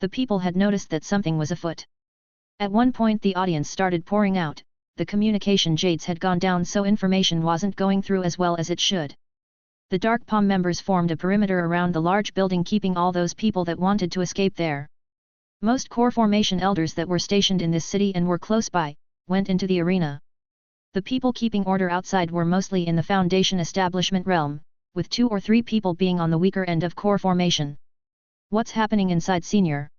The people had noticed that something was afoot. At one point the audience started pouring out, the communication jades had gone down so information wasn't going through as well as it should. The Dark Palm members formed a perimeter around the large building keeping all those people that wanted to escape there. Most core formation elders that were stationed in this city and were close by, went into the arena. The people keeping order outside were mostly in the Foundation establishment realm, with 2 or 3 people being on the weaker end of core formation. What's happening inside, senior?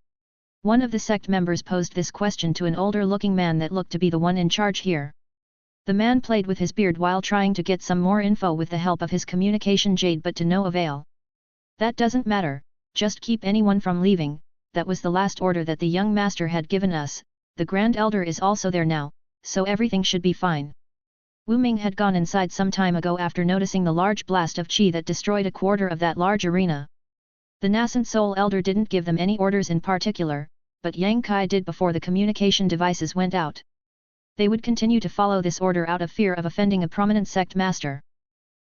One of the sect members posed this question to an older-looking man that looked to be the one in charge here. The man played with his beard while trying to get some more info with the help of his communication jade, but to no avail. That doesn't matter, just keep anyone from leaving, that was the last order that the young master had given us. The Grand Elder is also there now, so everything should be fine. Wu Ming had gone inside some time ago after noticing the large blast of qi that destroyed a quarter of that large arena. The nascent soul elder didn't give them any orders in particular, but Yang Kai did before the communication devices went out. They would continue to follow this order out of fear of offending a prominent sect master.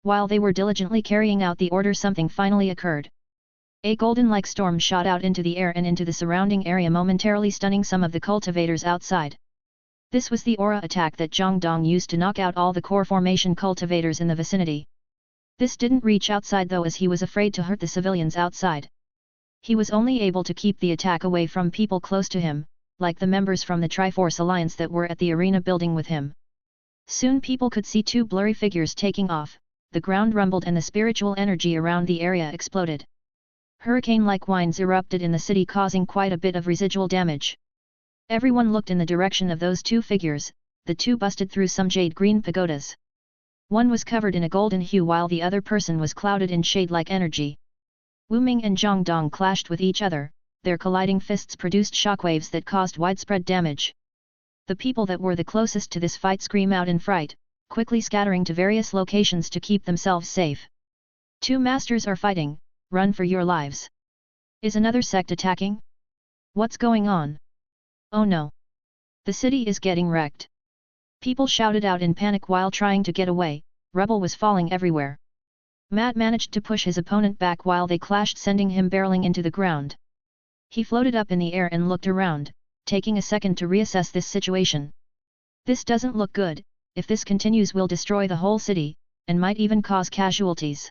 While they were diligently carrying out the order, something finally occurred. A golden-like storm shot out into the air and into the surrounding area, momentarily stunning some of the cultivators outside. This was the aura attack that Zhang Dong used to knock out all the core formation cultivators in the vicinity. This didn't reach outside though, as he was afraid to hurt the civilians outside. He was only able to keep the attack away from people close to him, like the members from the Triforce Alliance that were at the arena building with him. Soon people could see 2 blurry figures taking off, the ground rumbled and the spiritual energy around the area exploded. Hurricane-like winds erupted in the city, causing quite a bit of residual damage. Everyone looked in the direction of those 2 figures. The 2 busted through some jade-green pagodas. One was covered in a golden hue while the other person was clouded in shade-like energy. Wu Ming and Zhang Dong clashed with each other, their colliding fists produced shockwaves that caused widespread damage. The people that were the closest to this fight screamed out in fright, quickly scattering to various locations to keep themselves safe. 2 masters are fighting, run for your lives. Is another sect attacking? What's going on? Oh no! The city is getting wrecked. People shouted out in panic while trying to get away. Rubble was falling everywhere. Matt managed to push his opponent back while they clashed, sending him barreling into the ground. He floated up in the air and looked around, taking a second to reassess this situation. This doesn't look good. If this continues, we'll destroy the whole city, and might even cause casualties.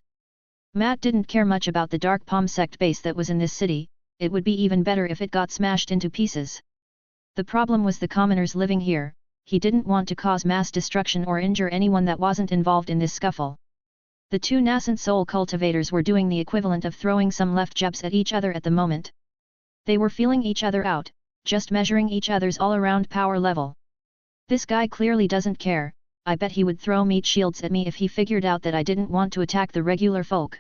Matt didn't care much about the Dark Palm sect base that was in this city. It would be even better if it got smashed into pieces. The problem was the commoners living here. He didn't want to cause mass destruction or injure anyone that wasn't involved in this scuffle. The 2 nascent soul cultivators were doing the equivalent of throwing some left jabs at each other at the moment. They were feeling each other out, just measuring each other's all-around power level. This guy clearly doesn't care. I bet he would throw meat shields at me if he figured out that I didn't want to attack the regular folk.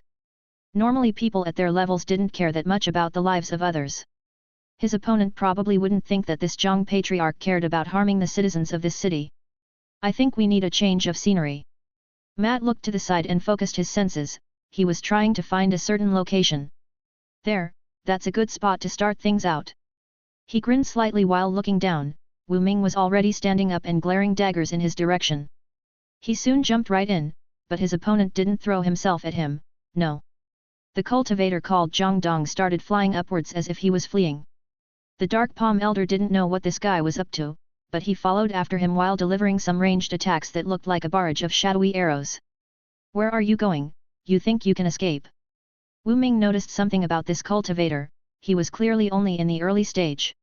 Normally people at their levels didn't care that much about the lives of others. His opponent probably wouldn't think that this Zhang patriarch cared about harming the citizens of this city. I think we need a change of scenery. Matt looked to the side and focused his senses. He was trying to find a certain location. There, that's a good spot to start things out. He grinned slightly while looking down. Wu Ming was already standing up and glaring daggers in his direction. He soon jumped right in, but his opponent didn't throw himself at him, no. The cultivator called Zhang Dong started flying upwards as if he was fleeing. The Dark Palm Elder didn't know what this guy was up to, but he followed after him while delivering some ranged attacks that looked like a barrage of shadowy arrows. Where are you going? You think you can escape? Wu Ming noticed something about this cultivator. He was clearly only in the early stage.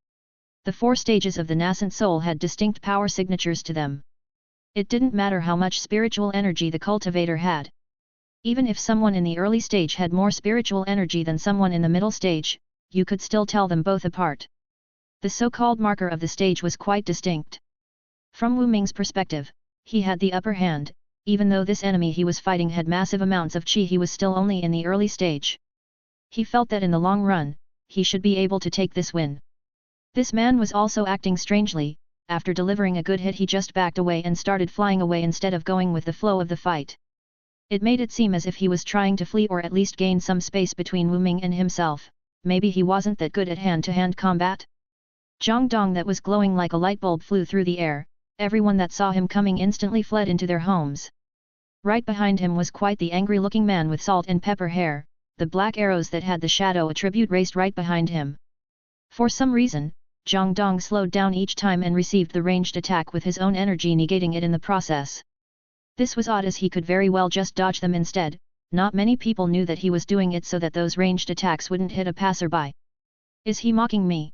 The 4 stages of the nascent soul had distinct power signatures to them. It didn't matter how much spiritual energy the cultivator had. Even if someone in the early stage had more spiritual energy than someone in the middle stage, you could still tell them both apart. The so-called marker of the stage was quite distinct. From Wu Ming's perspective, he had the upper hand. Even though this enemy he was fighting had massive amounts of qi, he was still only in the early stage. He felt that in the long run, he should be able to take this win. This man was also acting strangely. After delivering a good hit, he just backed away and started flying away instead of going with the flow of the fight. It made it seem as if he was trying to flee or at least gain some space between Wu Ming and himself. Maybe he wasn't that good at hand-to-hand combat? Zhang Dong that was glowing like a light bulb flew through the air. Everyone that saw him coming instantly fled into their homes. Right behind him was quite the angry-looking man with salt and pepper hair. The black arrows that had the shadow attribute raced right behind him. For some reason, Zhang Dong slowed down each time and received the ranged attack with his own energy, negating it in the process. This was odd, as he could very well just dodge them instead. Not many people knew that he was doing it so that those ranged attacks wouldn't hit a passerby. Is he mocking me?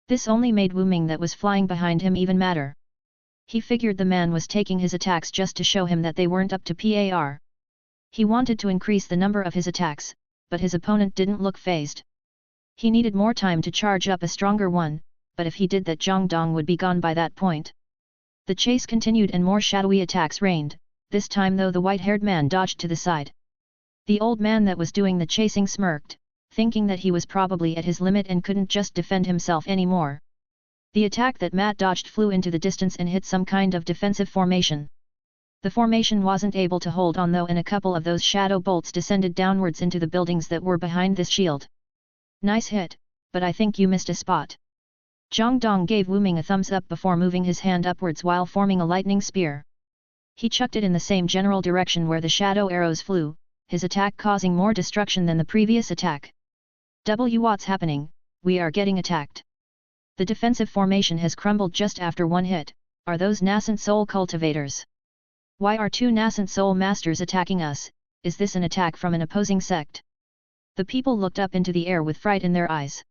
This only made Wu Ming that was flying behind him even madder. He figured the man was taking his attacks just to show him that they weren't up to par. He wanted to increase the number of his attacks, but his opponent didn't look fazed. He needed more time to charge up a stronger one, but if he did that, Zhang Dong would be gone by that point. The chase continued and more shadowy attacks rained, this time though the white-haired man dodged to the side. The old man that was doing the chasing smirked, thinking that he was probably at his limit and couldn't just defend himself anymore. The attack that Matt dodged flew into the distance and hit some kind of defensive formation. The formation wasn't able to hold on though, and a couple of those shadow bolts descended downwards into the buildings that were behind this shield. Nice hit, but I think you missed a spot. Zhang Dong gave Wu Ming a thumbs up before moving his hand upwards while forming a lightning spear. He chucked it in the same general direction where the shadow arrows flew, his attack causing more destruction than the previous attack. What's happening? We are getting attacked. The defensive formation has crumbled just after one hit. Are those nascent soul cultivators? Why are two nascent soul masters attacking us? Is this an attack from an opposing sect? The people looked up into the air with fright in their eyes.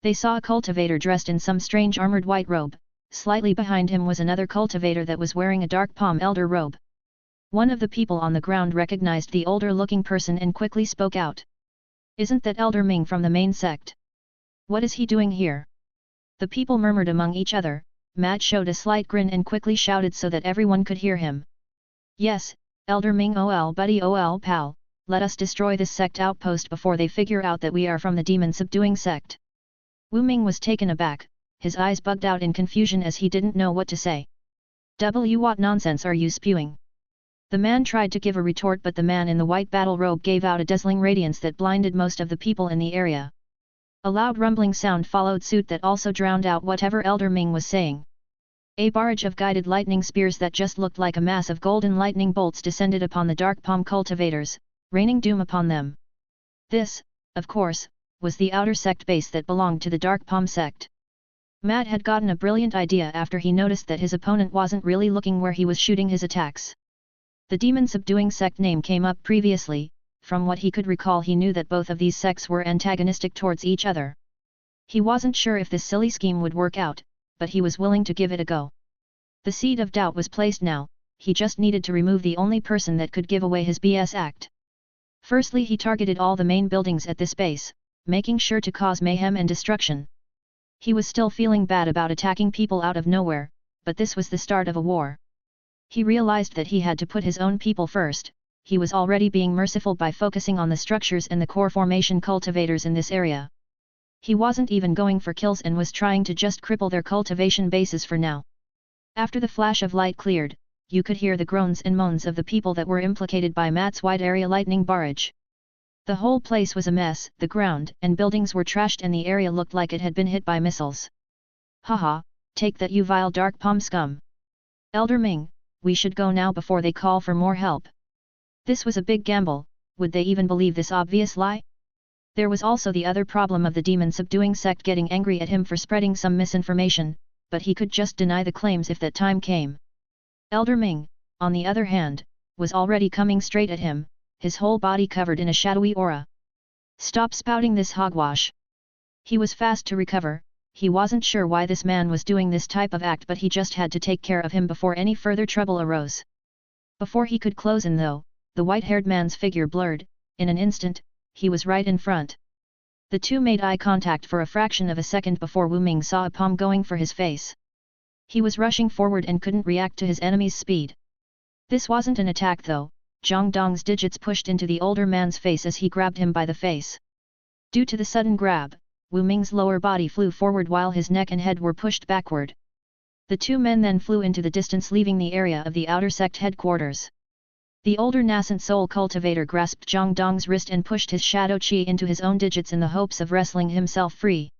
They saw a cultivator dressed in some strange armored white robe. Slightly behind him was another cultivator that was wearing a dark palm elder robe. One of the people on the ground recognized the older-looking person and quickly spoke out. Isn't that Elder Ming from the main sect? What is he doing here? The people murmured among each other. Matt showed a slight grin and quickly shouted so that everyone could hear him. Yes, Elder Ming, ol buddy, ol pal, let us destroy this sect outpost before they figure out that we are from the demon-subduing sect. Wu Ming was taken aback, his eyes bugged out in confusion as he didn't know what to say. What nonsense are you spewing? The man tried to give a retort, but the man in the white battle robe gave out a dazzling radiance that blinded most of the people in the area. A loud rumbling sound followed suit that also drowned out whatever Elder Ming was saying. A barrage of guided lightning spears that just looked like a mass of golden lightning bolts descended upon the dark palm cultivators, raining doom upon them. This, of course, was the outer sect base that belonged to the dark palm sect. Matt had gotten a brilliant idea after he noticed that his opponent wasn't really looking where he was shooting his attacks. The demon-subduing sect name came up previously. From what he could recall, he knew that both of these sects were antagonistic towards each other. He wasn't sure if this silly scheme would work out, but he was willing to give it a go. The seed of doubt was placed now, he just needed to remove the only person that could give away his BS act. Firstly, he targeted all the main buildings at this base, making sure to cause mayhem and destruction. He was still feeling bad about attacking people out of nowhere, but this was the start of a war. He realized that he had to put his own people first. He was already being merciful by focusing on the structures and the core formation cultivators in this area. He wasn't even going for kills and was trying to just cripple their cultivation bases for now. After the flash of light cleared, you could hear the groans and moans of the people that were implicated by Matt's wide area lightning barrage. The whole place was a mess, the ground and buildings were trashed and the area looked like it had been hit by missiles. Haha, take that, you vile dark palm scum. Elder Ming, we should go now before they call for more help. This was a big gamble. Would they even believe this obvious lie? There was also the other problem of the demon-subduing sect getting angry at him for spreading some misinformation, but he could just deny the claims if that time came. Elder Ming, on the other hand, was already coming straight at him, his whole body covered in a shadowy aura. Stop spouting this hogwash. He was fast to recover. He wasn't sure why this man was doing this type of act, but he just had to take care of him before any further trouble arose. Before he could close in though, the white-haired man's figure blurred. In an instant, he was right in front. The two made eye contact for a fraction of a second before Wu Ming saw a palm going for his face. He was rushing forward and couldn't react to his enemy's speed. This wasn't an attack though. Zhang Dong's digits pushed into the older man's face as he grabbed him by the face. Due to the sudden grab, Wu Ming's lower body flew forward while his neck and head were pushed backward. The two men then flew into the distance, leaving the area of the outer sect headquarters. The older nascent soul cultivator grasped Zhang Dong's wrist and pushed his shadow qi into his own digits in the hopes of wrestling himself free.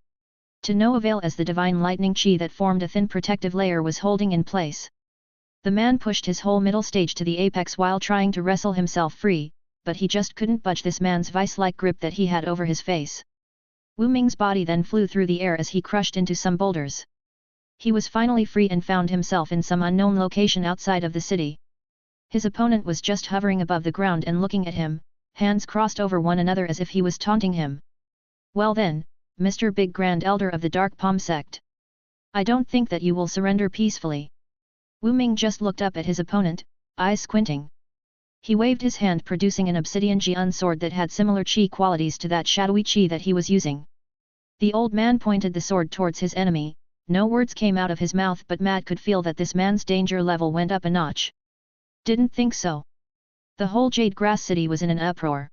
To no avail, as the divine lightning qi that formed a thin protective layer was holding in place. The man pushed his whole middle stage to the apex while trying to wrestle himself free, but he just couldn't budge this man's vice-like grip that he had over his face. Wu Ming's body then flew through the air as he crushed into some boulders. He was finally free and found himself in some unknown location outside of the city. His opponent was just hovering above the ground and looking at him, hands crossed over one another as if he was taunting him. Well then, Mr. Big Grand Elder of the Dark Palm Sect. I don't think that you will surrender peacefully. Wu Ming just looked up at his opponent, eyes squinting. He waved his hand producing an obsidian Jian sword that had similar chi qualities to that shadowy chi that he was using. The old man pointed the sword towards his enemy, no words came out of his mouth but Matt could feel that this man's danger level went up a notch. Didn't think so. The whole Jade Grass City was in an uproar.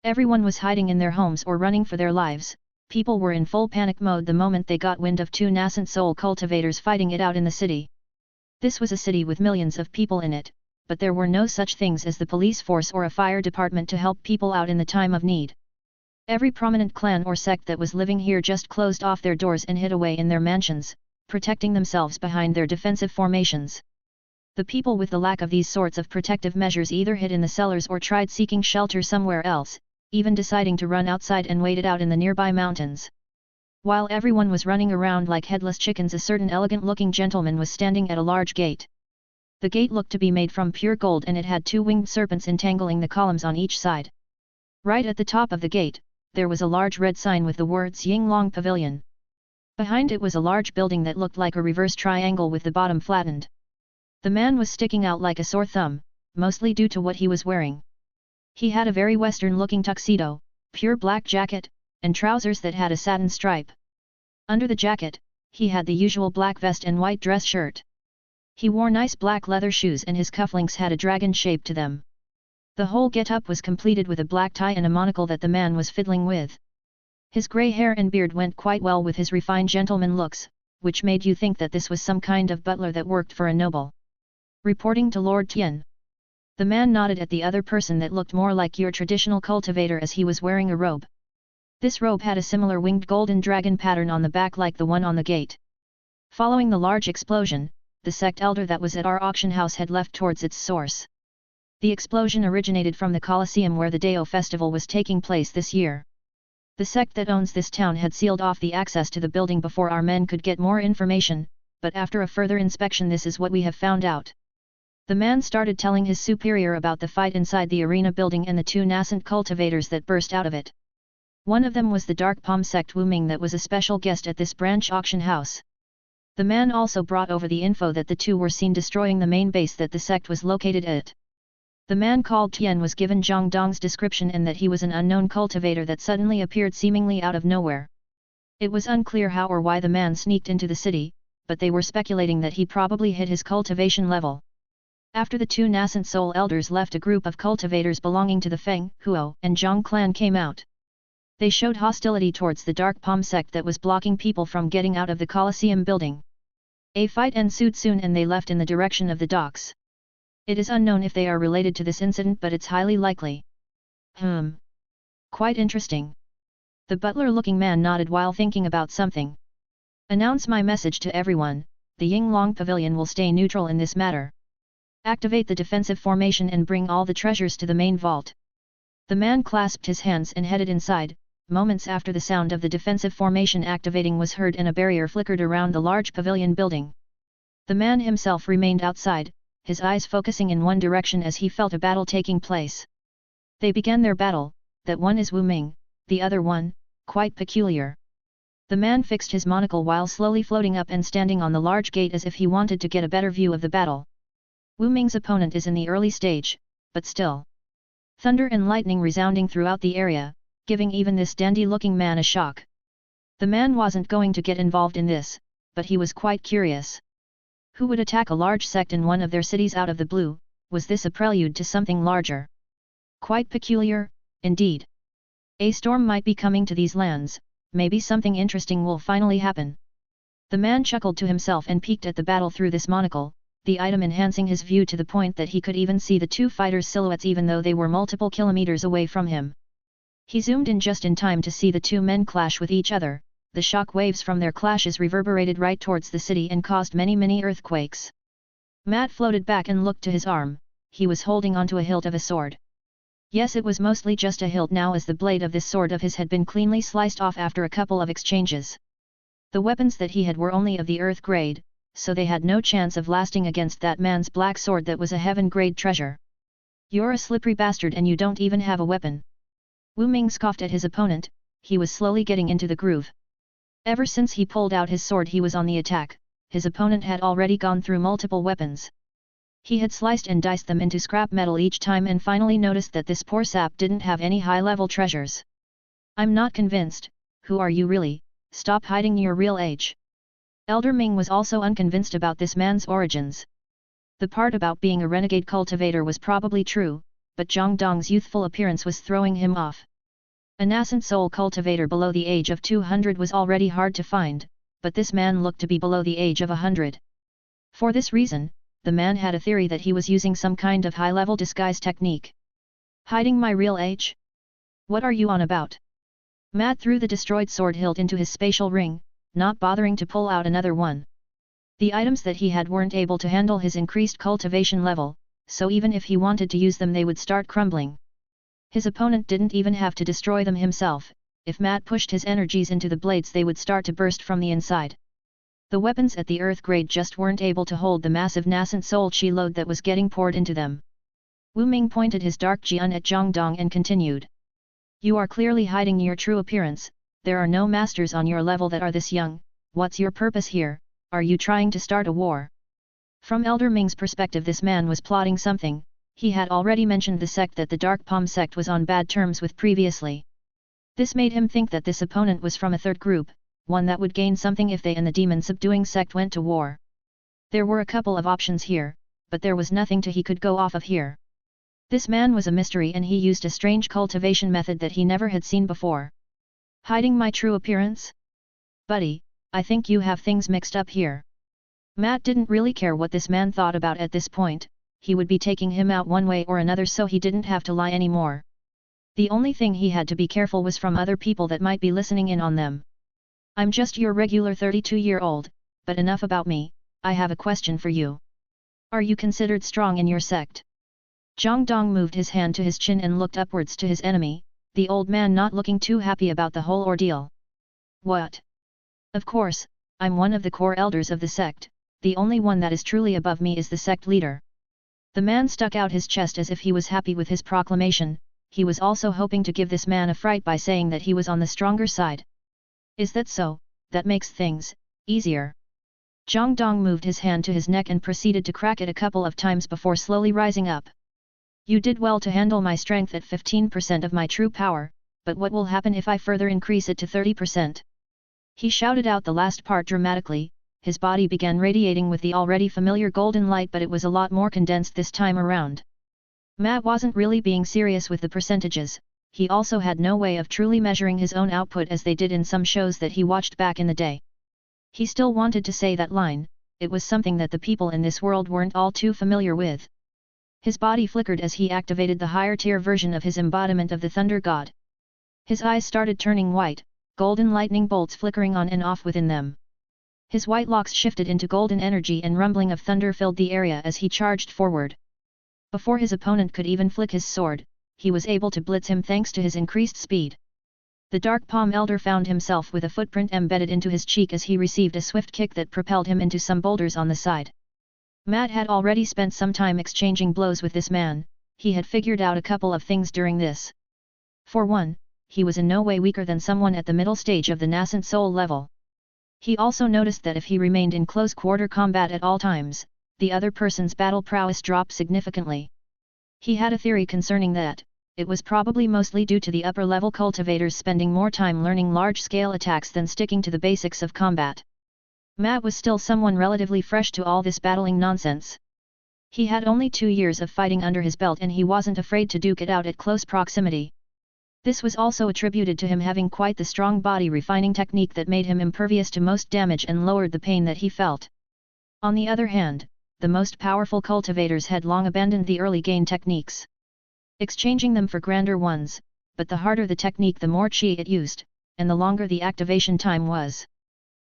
Everyone was hiding in their homes or running for their lives, people were in full panic mode the moment they got wind of two nascent soul cultivators fighting it out in the city. This was a city with millions of people in it, but there were no such things as the police force or a fire department to help people out in the time of need. Every prominent clan or sect that was living here just closed off their doors and hid away in their mansions, protecting themselves behind their defensive formations. The people with the lack of these sorts of protective measures either hid in the cellars or tried seeking shelter somewhere else, even deciding to run outside and wait it out in the nearby mountains. While everyone was running around like headless chickens, a certain elegant-looking gentleman was standing at a large gate. The gate looked to be made from pure gold and it had two winged serpents entangling the columns on each side. Right at the top of the gate, there was a large red sign with the words Yinglong Pavilion. Behind it was a large building that looked like a reverse triangle with the bottom flattened. The man was sticking out like a sore thumb, mostly due to what he was wearing. He had a very Western-looking tuxedo, pure black jacket, and trousers that had a satin stripe. Under the jacket, he had the usual black vest and white dress shirt. He wore nice black leather shoes and his cufflinks had a dragon shape to them. The whole get-up was completed with a black tie and a monocle that the man was fiddling with. His grey hair and beard went quite well with his refined gentleman looks, which made you think that this was some kind of butler that worked for a noble. Reporting to Lord Tian. The man nodded at the other person that looked more like your traditional cultivator as he was wearing a robe. This robe had a similar winged golden dragon pattern on the back like the one on the gate. Following the large explosion, the sect elder that was at our auction house had left towards its source. The explosion originated from the Colosseum where the Deo festival was taking place this year. The sect that owns this town had sealed off the access to the building before our men could get more information, but after a further inspection this is what we have found out. The man started telling his superior about the fight inside the arena building and the two nascent cultivators that burst out of it. One of them was the Dark Palm Sect Wu Ming that was a special guest at this branch auction house. The man also brought over the info that the two were seen destroying the main base that the sect was located at. The man called Tian was given Zhang Dong's description and that he was an unknown cultivator that suddenly appeared seemingly out of nowhere. It was unclear how or why the man sneaked into the city, but they were speculating that he probably hit his cultivation level. After the two nascent soul elders left, a group of cultivators belonging to the Feng, Huo, and Zhang clan came out. They showed hostility towards the Dark Palm sect that was blocking people from getting out of the Colosseum building. A fight ensued soon and they left in the direction of the docks. It is unknown if they are related to this incident, but it's highly likely. Quite interesting. The butler-looking man nodded while thinking about something. Announce my message to everyone, the Yinglong Pavilion will stay neutral in this matter. Activate the defensive formation and bring all the treasures to the main vault. The man clasped his hands and headed inside. Moments after the sound of the defensive formation activating was heard and a barrier flickered around the large pavilion building. The man himself remained outside, his eyes focusing in one direction as he felt a battle taking place. They began their battle, that one is Wu Ming, the other one, quite peculiar. The man fixed his monocle while slowly floating up and standing on the large gate as if he wanted to get a better view of the battle. Wu Ming's opponent is in the early stage, but still. Thunder and lightning resounding throughout the area, giving even this dandy-looking man a shock. The man wasn't going to get involved in this, but he was quite curious. Who would attack a large sect in one of their cities out of the blue? Was this a prelude to something larger? Quite peculiar, indeed. A storm might be coming to these lands, maybe something interesting will finally happen. The man chuckled to himself and peeked at the battle through this monocle, the item enhancing his view to the point that he could even see the two fighters' silhouettes even though they were multiple kilometers away from him. He zoomed in just in time to see the two men clash with each other. The shock waves from their clashes reverberated right towards the city and caused many earthquakes. Matt floated back and looked to his arm, he was holding onto a hilt of a sword. Yes, it was mostly just a hilt now, as the blade of this sword of his had been cleanly sliced off after a couple of exchanges. The weapons that he had were only of the earth grade, so they had no chance of lasting against that man's black sword that was a heaven grade treasure. You're a slippery bastard and you don't even have a weapon. Wu Ming scoffed at his opponent. He was slowly getting into the groove. Ever since he pulled out his sword he was on the attack. His opponent had already gone through multiple weapons. He had sliced and diced them into scrap metal each time and finally noticed that this poor sap didn't have any high-level treasures. I'm not convinced. Who are you really? Stop hiding your real age. Elder Ming was also unconvinced about this man's origins. The part about being a renegade cultivator was probably true, but Zhang Dong's youthful appearance was throwing him off. A nascent soul cultivator below the age of 200 was already hard to find, but this man looked to be below the age of 100. For this reason, the man had a theory that he was using some kind of high-level disguise technique. Hiding my real age? What are you on about? Matt threw the destroyed sword hilt into his spatial ring, not bothering to pull out another one. The items that he had weren't able to handle his increased cultivation level, so even if he wanted to use them they would start crumbling. His opponent didn't even have to destroy them himself. If Matt pushed his energies into the blades they would start to burst from the inside. The weapons at the earth grade just weren't able to hold the massive nascent soul chi load that was getting poured into them. Wu Ming pointed his dark jian at Zhang Dong and continued. You are clearly hiding your true appearance. There are no masters on your level that are this young. What's your purpose here? Are you trying to start a war? From Elder Ming's perspective this man was plotting something. He had already mentioned the sect that the Dark Palm sect was on bad terms with previously. This made him think that this opponent was from a third group, one that would gain something if they and the demon-subduing sect went to war. There were a couple of options here, but there was nothing he could go off of here. This man was a mystery and he used a strange cultivation method that he never had seen before. Hiding my true appearance? Buddy, I think you have things mixed up here. Matt didn't really care what this man thought about at this point. He would be taking him out one way or another so he didn't have to lie anymore. The only thing he had to be careful was from other people that might be listening in on them. I'm just your regular 32-year-old, but enough about me, I have a question for you. Are you considered strong in your sect? Zhang Dong moved his hand to his chin and looked upwards to his enemy, the old man not looking too happy about the whole ordeal. What? Of course, I'm one of the core elders of the sect, the only one that is truly above me is the sect leader. The man stuck out his chest as if he was happy with his proclamation. He was also hoping to give this man a fright by saying that he was on the stronger side. Is that so? That makes things easier. Zhang Dong moved his hand to his neck and proceeded to crack it a couple of times before slowly rising up. You did well to handle my strength at 15% of my true power, but what will happen if I further increase it to 30%? He shouted out the last part dramatically. His body began radiating with the already familiar golden light, but it was a lot more condensed this time around. Matt wasn't really being serious with the percentages. He also had no way of truly measuring his own output as they did in some shows that he watched back in the day. He still wanted to say that line. It was something that the people in this world weren't all too familiar with. His body flickered as he activated the higher tier version of his embodiment of the Thunder God. His eyes started turning white, golden lightning bolts flickering on and off within them. His white locks shifted into golden energy and rumbling of thunder filled the area as he charged forward. Before his opponent could even flick his sword, he was able to blitz him thanks to his increased speed. The Dark Palm Elder found himself with a footprint embedded into his cheek as he received a swift kick that propelled him into some boulders on the side. Matt had already spent some time exchanging blows with this man. He had figured out a couple of things during this. For one, he was in no way weaker than someone at the middle stage of the nascent soul level. He also noticed that if he remained in close-quarter combat at all times, the other person's battle prowess dropped significantly. He had a theory concerning that. It was probably mostly due to the upper-level cultivators spending more time learning large-scale attacks than sticking to the basics of combat. Matt was still someone relatively fresh to all this battling nonsense. He had only 2 years of fighting under his belt and he wasn't afraid to duke it out at close proximity. This was also attributed to him having quite the strong body refining technique that made him impervious to most damage and lowered the pain that he felt. On the other hand, the most powerful cultivators had long abandoned the early gain techniques, exchanging them for grander ones, but the harder the technique the more chi it used, and the longer the activation time was.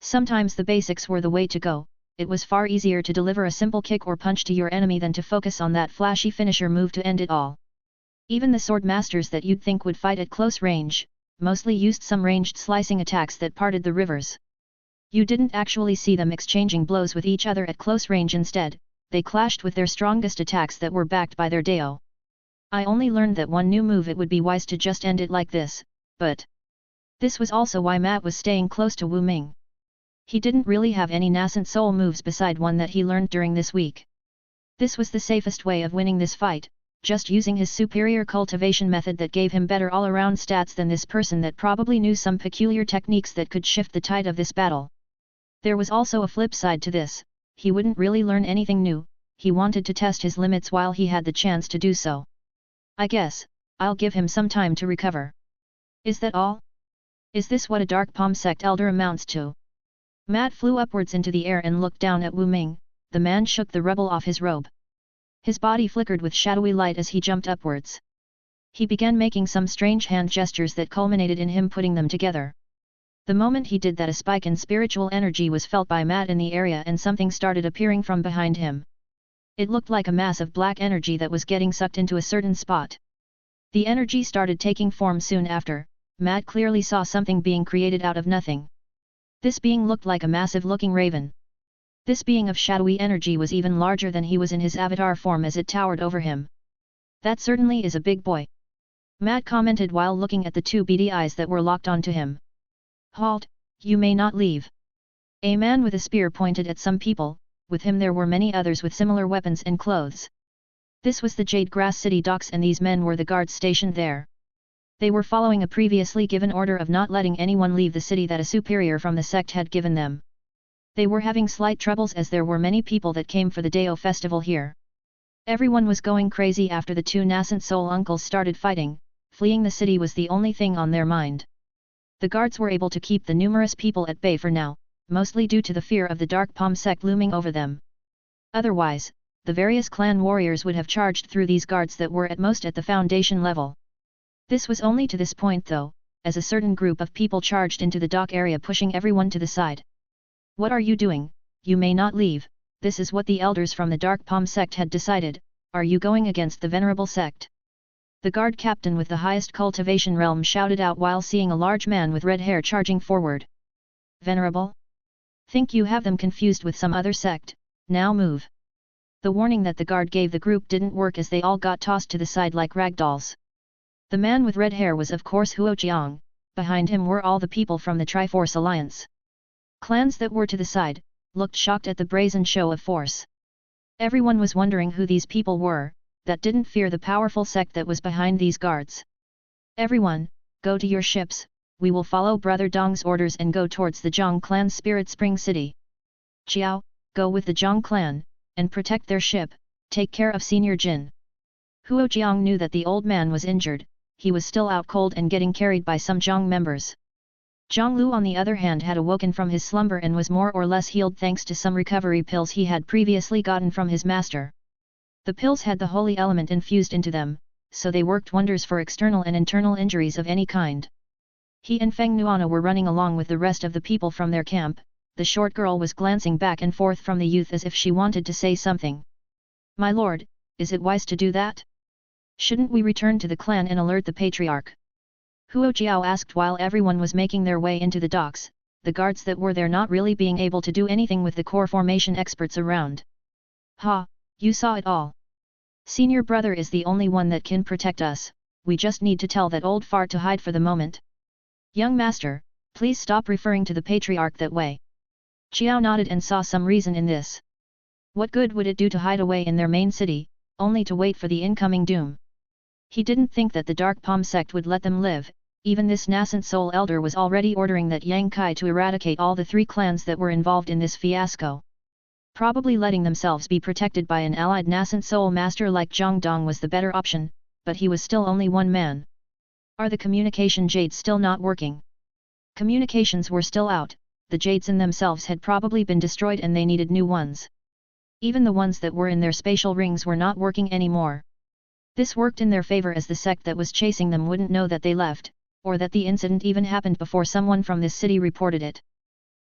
Sometimes the basics were the way to go. It was far easier to deliver a simple kick or punch to your enemy than to focus on that flashy finisher move to end it all. Even the sword masters that you'd think would fight at close range, mostly used some ranged slicing attacks that parted the rivers. You didn't actually see them exchanging blows with each other at close range. Instead, they clashed with their strongest attacks that were backed by their Dao. I only learned that one new move it would be wise to just end it like this, but this was also why Matt was staying close to Wu Ming. He didn't really have any nascent soul moves beside one that he learned during this week. This was the safest way of winning this fight, just using his superior cultivation method that gave him better all-around stats than this person that probably knew some peculiar techniques that could shift the tide of this battle. There was also a flip side to this. He wouldn't really learn anything new, he wanted to test his limits while he had the chance to do so. I guess, I'll give him some time to recover. Is that all? Is this what a Dark Palm sect elder amounts to? Matt flew upwards into the air and looked down at Wu Ming. The man shook the rubble off his robe. His body flickered with shadowy light as he jumped upwards. He began making some strange hand gestures that culminated in him putting them together. The moment he did that, a spike in spiritual energy was felt by Matt in the area and something started appearing from behind him. It looked like a mass of black energy that was getting sucked into a certain spot. The energy started taking form soon after. Matt clearly saw something being created out of nothing. This being looked like a massive-looking raven. This being of shadowy energy was even larger than he was in his avatar form as it towered over him. That certainly is a big boy. Matt commented while looking at the two beady eyes that were locked onto him. Halt, you may not leave. A man with a spear pointed at some people, with him there were many others with similar weapons and clothes. This was the Jade Grass City docks and these men were the guards stationed there. They were following a previously given order of not letting anyone leave the city that a superior from the sect had given them. They were having slight troubles as there were many people that came for the Dao festival here. Everyone was going crazy after the two nascent soul uncles started fighting. Fleeing the city was the only thing on their mind. The guards were able to keep the numerous people at bay for now, mostly due to the fear of the Dark Palm sect looming over them. Otherwise, the various clan warriors would have charged through these guards that were at most at the foundation level. This was only to this point though, as a certain group of people charged into the dock area pushing everyone to the side. What are you doing? You may not leave. This is what the elders from the Dark Palm sect had decided. Are you going against the venerable sect? The guard captain with the highest cultivation realm shouted out while seeing a large man with red hair charging forward. Venerable? Think you have them confused with some other sect, now move. The warning that the guard gave the group didn't work as they all got tossed to the side like ragdolls. The man with red hair was of course Huo Jiang, behind him were all the people from the Triforce Alliance. Clans that were to the side, looked shocked at the brazen show of force. Everyone was wondering who these people were, that didn't fear the powerful sect that was behind these guards. Everyone, go to your ships, we will follow Brother Dong's orders and go towards the Zhang clan's Spirit Spring City. Qiao, go with the Zhang clan, and protect their ship, take care of Senior Jin. Huo Jiang knew that the old man was injured, he was still out cold and getting carried by some Zhang members. Zhang Lu on the other hand had awoken from his slumber and was more or less healed thanks to some recovery pills he had previously gotten from his master. The pills had the holy element infused into them, so they worked wonders for external and internal injuries of any kind. He and Feng Nuana were running along with the rest of the people from their camp. The short girl was glancing back and forth from the youth as if she wanted to say something. My lord, is it wise to do that? Shouldn't we return to the clan and alert the patriarch? Huo Jiao asked while everyone was making their way into the docks, the guards that were there not really being able to do anything with the core formation experts around. Ha, you saw it all. Senior brother is the only one that can protect us, we just need to tell that old fart to hide for the moment. Young master, please stop referring to the patriarch that way. Qiao nodded and saw some reason in this. What good would it do to hide away in their main city, only to wait for the incoming doom? He didn't think that the Dark Palm sect would let them live. Even this nascent soul elder was already ordering that Yang Kai to eradicate all the three clans that were involved in this fiasco. Probably letting themselves be protected by an allied nascent soul master like Zhang Dong was the better option, but he was still only one man. Are the communication jades still not working? Communications were still out, the jades in themselves had probably been destroyed and they needed new ones. Even the ones that were in their spatial rings were not working anymore. This worked in their favor as the sect that was chasing them wouldn't know that they left, or that the incident even happened before someone from this city reported it.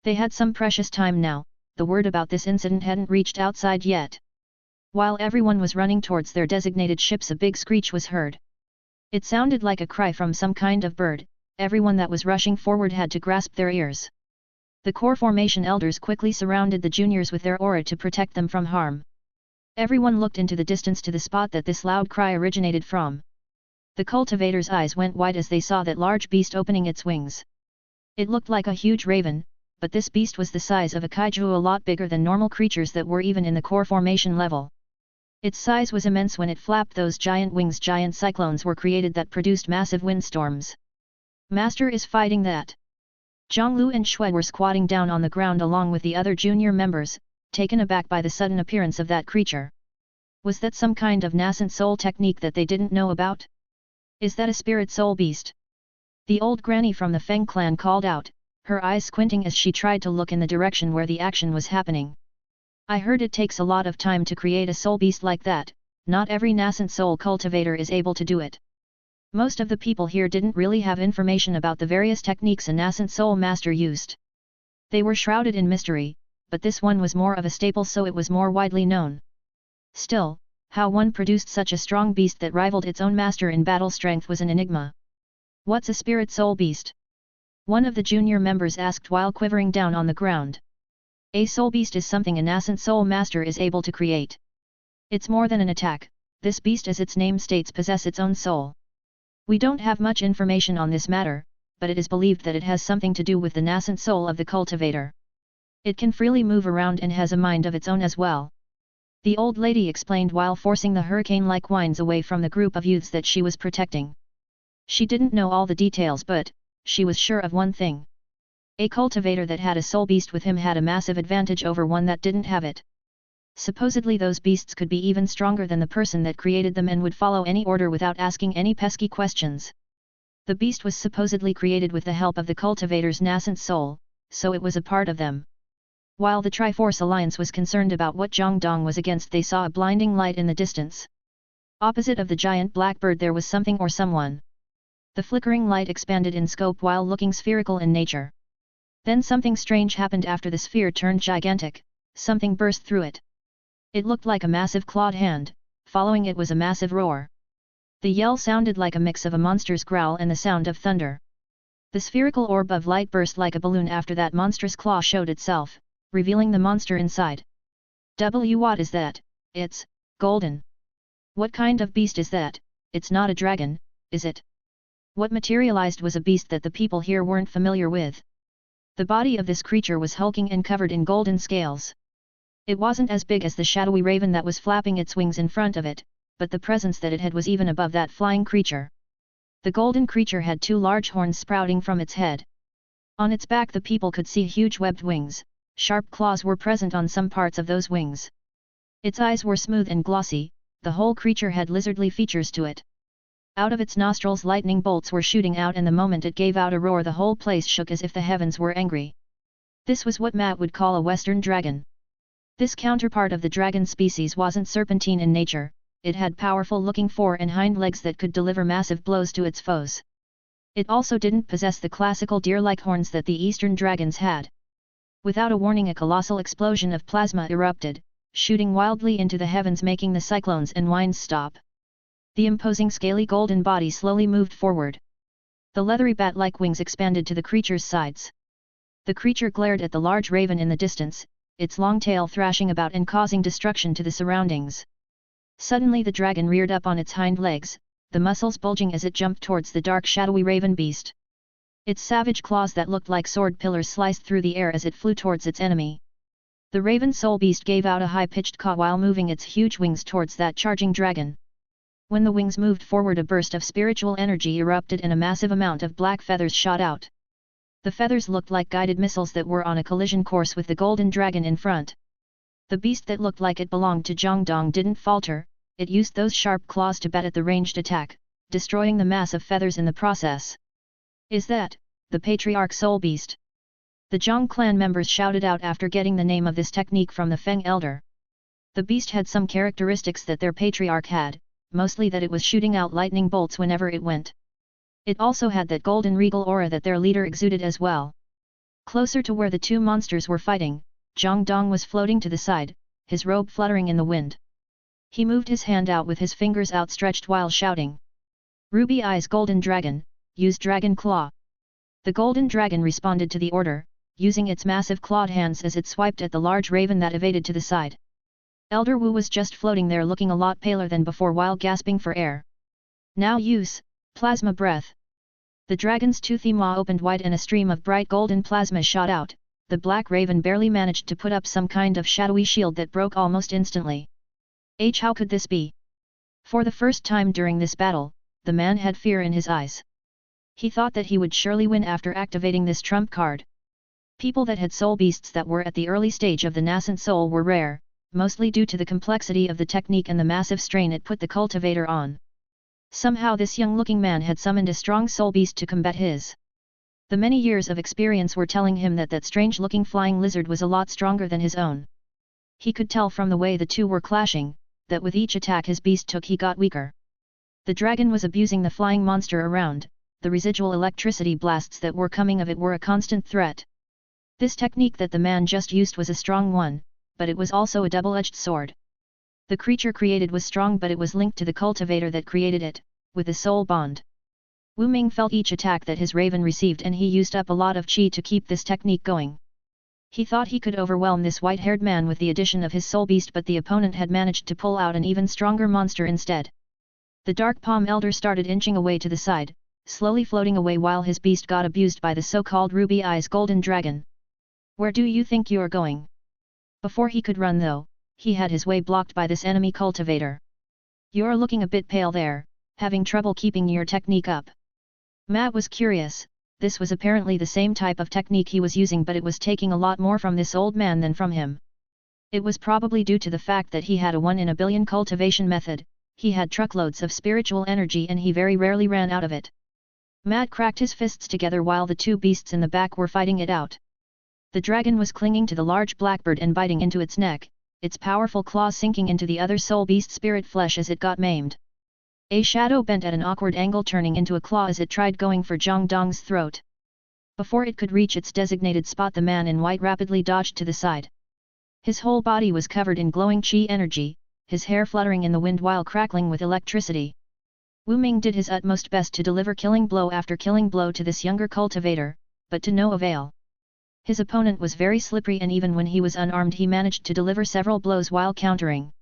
They had some precious time now, the word about this incident hadn't reached outside yet. While everyone was running towards their designated ships, a big screech was heard. It sounded like a cry from some kind of bird. Everyone that was rushing forward had to grasp their ears. The core formation elders quickly surrounded the juniors with their aura to protect them from harm. Everyone looked into the distance to the spot that this loud cry originated from. The cultivator's eyes went wide as they saw that large beast opening its wings. It looked like a huge raven, but this beast was the size of a kaiju, a lot bigger than normal creatures that were even in the core formation level. Its size was immense when it flapped those giant wings. Giant cyclones were created that produced massive windstorms. Master is fighting that. Zhonglu and Shui were squatting down on the ground along with the other junior members, taken aback by the sudden appearance of that creature. Was that some kind of nascent soul technique that they didn't know about? Is that a spirit soul beast? The old granny from the Feng clan called out, her eyes squinting as she tried to look in the direction where the action was happening. I heard it takes a lot of time to create a soul beast like that. Not every nascent soul cultivator is able to do it. Most of the people here didn't really have information about the various techniques a nascent soul master used. They were shrouded in mystery, but this one was more of a staple, so it was more widely known. Still, how one produced such a strong beast that rivaled its own master in battle strength was an enigma. What's a spirit soul beast? One of the junior members asked while quivering down on the ground. A soul beast is something a nascent soul master is able to create. It's more than an attack. This beast, as its name states, possesses its own soul. We don't have much information on this matter, but it is believed that it has something to do with the nascent soul of the cultivator. It can freely move around and has a mind of its own as well. The old lady explained while forcing the hurricane-like whines away from the group of youths that she was protecting. She didn't know all the details, but she was sure of one thing. A cultivator that had a soul beast with him had a massive advantage over one that didn't have it. Supposedly those beasts could be even stronger than the person that created them and would follow any order without asking any pesky questions. The beast was supposedly created with the help of the cultivator's nascent soul, so it was a part of them. While the Triforce Alliance was concerned about what Jiangdong was against, they saw a blinding light in the distance. Opposite of the giant blackbird there was something or someone. The flickering light expanded in scope while looking spherical in nature. Then something strange happened after the sphere turned gigantic. Something burst through it. It looked like a massive clawed hand, following it was a massive roar. The yell sounded like a mix of a monster's growl and the sound of thunder. The spherical orb of light burst like a balloon after that monstrous claw showed itself, revealing the monster inside. What is that? It's golden. What kind of beast is that? It's not a dragon, is it? What materialized was a beast that the people here weren't familiar with. The body of this creature was hulking and covered in golden scales. It wasn't as big as the shadowy raven that was flapping its wings in front of it, but the presence that it had was even above that flying creature. The golden creature had two large horns sprouting from its head. On its back the people could see huge webbed wings. Sharp claws were present on some parts of those wings. Its eyes were smooth and glossy. The whole creature had lizardly features to it. Out of its nostrils lightning bolts were shooting out, and the moment it gave out a roar the whole place shook as if the heavens were angry. This was what Matt would call a western dragon. This counterpart of the dragon species wasn't serpentine in nature. It had powerful-looking fore and hind legs that could deliver massive blows to its foes. It also didn't possess the classical deer-like horns that the eastern dragons had. Without a warning, a colossal explosion of plasma erupted, shooting wildly into the heavens, making the cyclones and winds stop. The imposing scaly golden body slowly moved forward. The leathery bat-like wings expanded to the creature's sides. The creature glared at the large raven in the distance, its long tail thrashing about and causing destruction to the surroundings. Suddenly the dragon reared up on its hind legs, the muscles bulging as it jumped towards the dark shadowy raven beast. Its savage claws that looked like sword pillars sliced through the air as it flew towards its enemy. The raven soul beast gave out a high-pitched caw while moving its huge wings towards that charging dragon. When the wings moved forward, a burst of spiritual energy erupted and a massive amount of black feathers shot out. The feathers looked like guided missiles that were on a collision course with the golden dragon in front. The beast that looked like it belonged to Jiangdong didn't falter. It used those sharp claws to bat at the ranged attack, destroying the mass of feathers in the process. Is that the patriarch soul beast? The Zhang clan members shouted out after getting the name of this technique from the Feng elder. The beast had some characteristics that their patriarch had, mostly that it was shooting out lightning bolts whenever it went. It also had that golden regal aura that their leader exuded as well. Closer to where the two monsters were fighting, Jiangdong was floating to the side, his robe fluttering in the wind. He moved his hand out with his fingers outstretched while shouting. Ruby Eyes Golden Dragon, use Dragon Claw. The Golden Dragon responded to the order, using its massive clawed hands as it swiped at the large raven that evaded to the side. Elder Wu was just floating there looking a lot paler than before while gasping for air. Now use Plasma Breath. The dragon's toothy maw opened wide and a stream of bright golden plasma shot out. The black raven barely managed to put up some kind of shadowy shield that broke almost instantly. How could this be? For the first time during this battle, the man had fear in his eyes. He thought that he would surely win after activating this trump card. People that had soul beasts that were at the early stage of the nascent soul were rare, mostly due to the complexity of the technique and the massive strain it put the cultivator on. Somehow this young-looking man had summoned a strong soul beast to combat his. The many years of experience were telling him that that strange-looking flying lizard was a lot stronger than his own. He could tell from the way the two were clashing, that with each attack his beast took he got weaker. The dragon was abusing the flying monster around, the residual electricity blasts that were coming of it were a constant threat. This technique that the man just used was a strong one, but it was also a double-edged sword. The creature created was strong but it was linked to the cultivator that created it, with a soul bond. Wu Ming felt each attack that his raven received and he used up a lot of qi to keep this technique going. He thought he could overwhelm this white-haired man with the addition of his soul beast but the opponent had managed to pull out an even stronger monster instead. The Dark Palm Elder started inching away to the side, slowly floating away while his beast got abused by the so-called Ruby Eyes Golden Dragon. Where do you think you're going? Before he could run though, he had his way blocked by this enemy cultivator. You're looking a bit pale there, having trouble keeping your technique up. Matt was curious, this was apparently the same type of technique he was using but it was taking a lot more from this old man than from him. It was probably due to the fact that he had a 1 in a billion cultivation method, he had truckloads of spiritual energy and he very rarely ran out of it. Matt cracked his fists together while the two beasts in the back were fighting it out. The dragon was clinging to the large blackbird and biting into its neck, its powerful claws sinking into the other soul beast spirit flesh as it got maimed. A shadow bent at an awkward angle turning into a claw as it tried going for Zhang Dong's throat. Before it could reach its designated spot the man in white rapidly dodged to the side. His whole body was covered in glowing qi energy, his hair fluttering in the wind while crackling with electricity. Wu Ming did his utmost best to deliver killing blow after killing blow to this younger cultivator, but to no avail. His opponent was very slippery and even when he was unarmed he managed to deliver several blows while countering.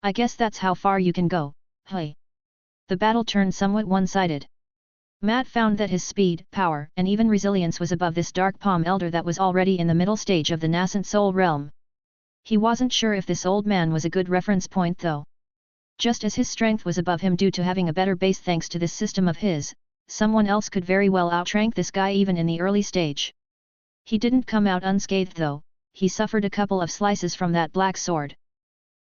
I guess that's how far you can go, hey. The battle turned somewhat one-sided. Matt found that his speed, power, and even resilience was above this Dark Palm Elder that was already in the middle stage of the nascent soul realm. He wasn't sure if this old man was a good reference point though. Just as his strength was above him due to having a better base thanks to this system of his, someone else could very well outrank this guy even in the early stage. He didn't come out unscathed though, he suffered a couple of slices from that black sword.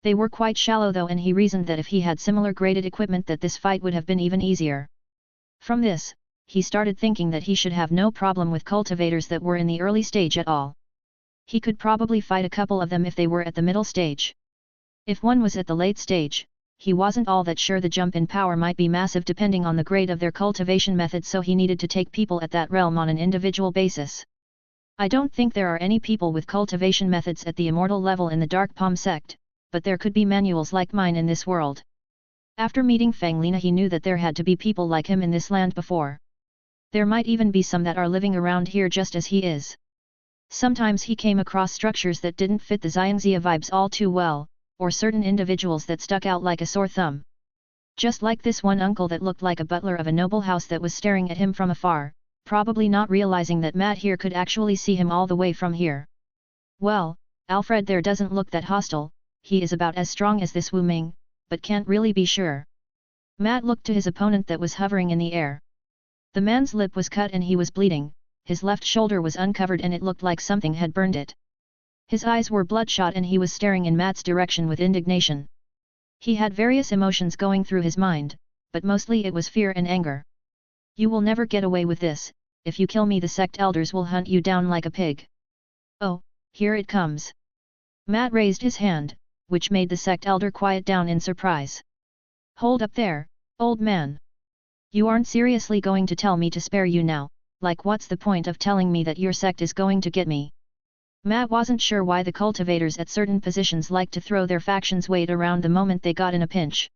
They were quite shallow though and he reasoned that if he had similar graded equipment that this fight would have been even easier. From this, he started thinking that he should have no problem with cultivators that were in the early stage at all. He could probably fight a couple of them if they were at the middle stage. If one was at the late stage, he wasn't all that sure the jump in power might be massive depending on the grade of their cultivation method so he needed to take people at that realm on an individual basis. I don't think there are any people with cultivation methods at the immortal level in the Dark Palm sect, but there could be manuals like mine in this world. After meeting Fang Lina he knew that there had to be people like him in this land before. There might even be some that are living around here just as he is. Sometimes he came across structures that didn't fit the Xiangxia vibes all too well, or certain individuals that stuck out like a sore thumb. Just like this one uncle that looked like a butler of a noble house that was staring at him from afar, probably not realizing that Matt here could actually see him all the way from here. Well, Alfred there doesn't look that hostile, he is about as strong as this Wu Ming, but can't really be sure. Matt looked to his opponent that was hovering in the air. The man's lip was cut and he was bleeding, his left shoulder was uncovered and it looked like something had burned it. His eyes were bloodshot and he was staring in Matt's direction with indignation. He had various emotions going through his mind, but mostly it was fear and anger. You will never get away with this, if you kill me the sect elders will hunt you down like a pig. Oh, here it comes. Matt raised his hand, which made the sect elder quiet down in surprise. Hold up there, old man. You aren't seriously going to tell me to spare you now, like what's the point of telling me that your sect is going to get me? Matt wasn't sure why the cultivators at certain positions like to throw their faction's weight around the moment they got in a pinch.